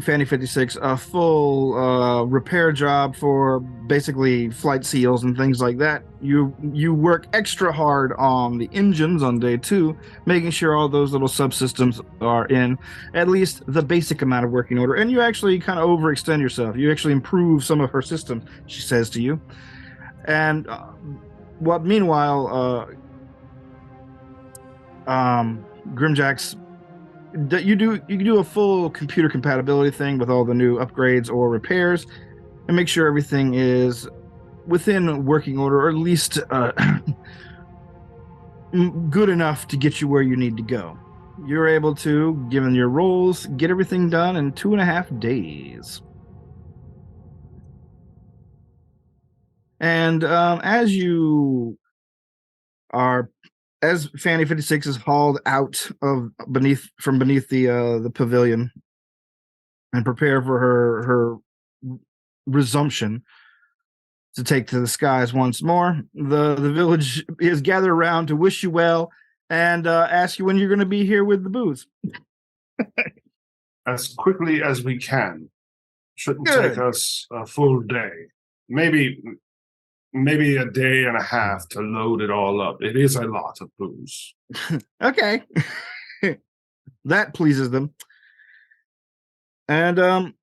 E: Fanny 56 a full repair job for basically flight seals and things like that, you work extra hard on the engines on day 2, making sure all those little subsystems are in at least the basic amount of working order. And you actually kind of overextend yourself. You actually improve some of her systems, she says to you. And meanwhile, Grimjack's you can do a full computer compatibility thing with all the new upgrades or repairs and make sure everything is within working order, or at least good enough to get you where you need to go. You're able to, given your roles, get everything done in 2.5 days. And as Fanny 56 is hauled out from beneath the pavilion and prepare for her resumption to take to the skies once more, the village is gathered around to wish you well and ask you when you're going to be here with the booze.
C: As quickly as we can. Shouldn't
E: Good.
C: take us a full day. Maybe a day and a half to load it all up. It is a lot of booze.
E: Okay. That pleases them. And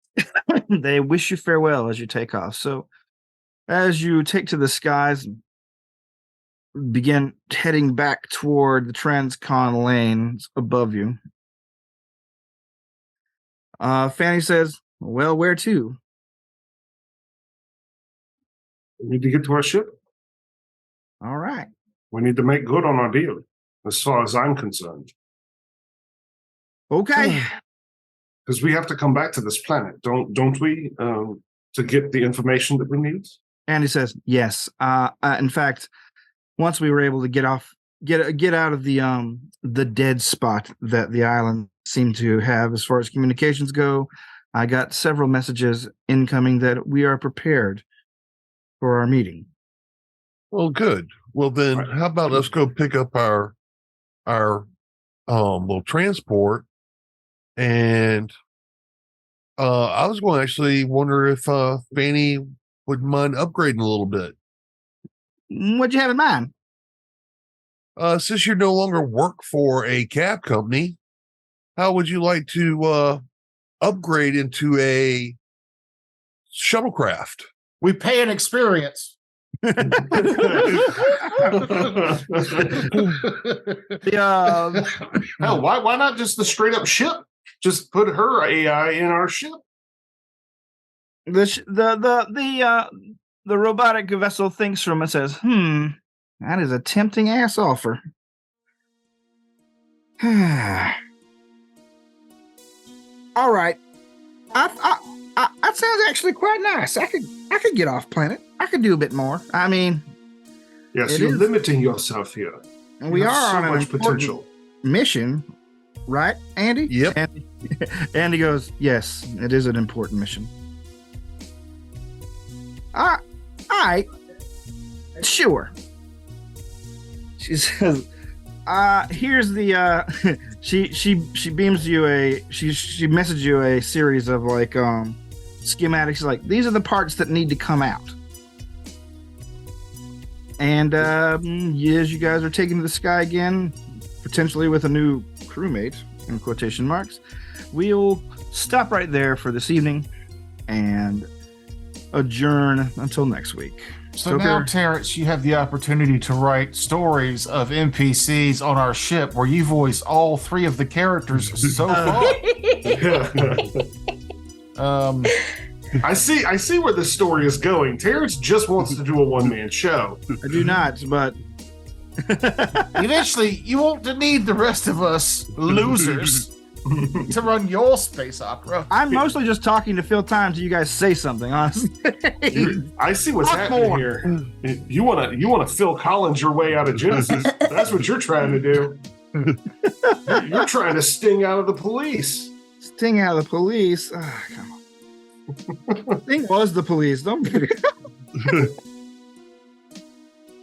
E: they wish you farewell as you take off. So as you take to the skies and begin heading back toward the transcon lanes above you, Fanny says, well, where to?
C: We need to get to our ship.
E: All right.
C: We need to make good on our deal, as far as I'm concerned.
E: Okay.
C: Because we have to come back to this planet, don't we? To get the information that we need.
E: And he says, yes. In fact, once we were able to get out of the dead spot that the island seemed to have as far as communications go, I got several messages incoming that we are prepared for our meeting.
D: Well, good. Well, then, how about us go pick up our little transport? And I was going to actually wonder if Fanny would mind upgrading a little bit.
E: What'd you have in mind?
D: Since you no longer work for a cab company, how would you like to upgrade into a shuttlecraft?
A: We pay an experience.
C: Oh, why not just the straight up ship? Just put her AI in our ship.
E: The robotic vessel thinks for a moment and says, that is a tempting ass offer. All right. That sounds actually quite nice. I could get off planet. I could do a bit more. I mean,
C: yes, you're limiting yourself here.
E: And we are
C: so
E: on
C: much potential
E: mission, right, Andy?
D: Yep.
E: Andy goes, yes, it is an important mission. All right. Sure. She says, here's the she beams you she messages you a series of like schematics, like these are the parts that need to come out. And as you guys are taking to the sky again, potentially with a new crewmate, in quotation marks, we'll stop right there for this evening and adjourn until next week.
A: So now, Terrence, you have the opportunity to write stories of NPCs on our ship where you voice all three of the characters so far.
C: I see where this story is going. Terrence just wants to do a one-man show.
E: I do not, but
A: eventually you won't need the rest of us losers to run your space opera.
E: I'm mostly just talking to fill time till you guys say something, honestly.
C: I see what's happening here. You wanna Phil Collins your way out of Genesis. That's what you're trying to do. You're trying to sting out of the police.
E: Sting out of the police? Oh, come on. Sting was the police. Don't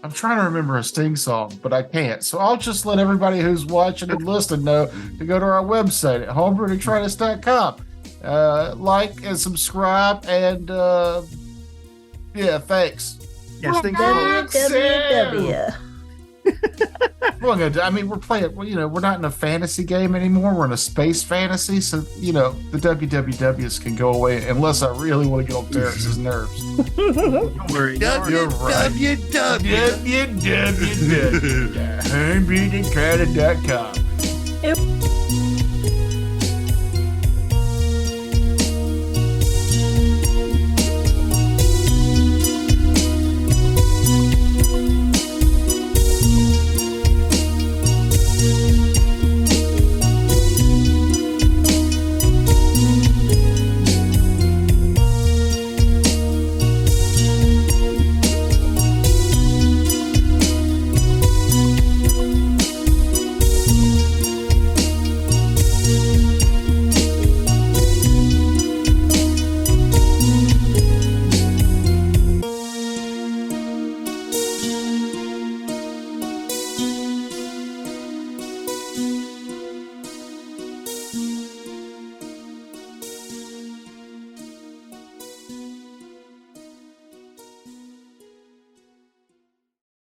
A: I'm trying to remember a Sting song, but I can't. So I'll just let everybody who's watching and listening know to go to our website at homebrewdetritus.com. Like and subscribe, and thanks.
E: Yeah, Sting
B: www.
A: We're playing. We're not in a fantasy game anymore. We're in a space fantasy. So the WWWs can go away unless I really want to get on Terrence's nerves.
E: Don't worry.
A: www.homebrewdetritus.com.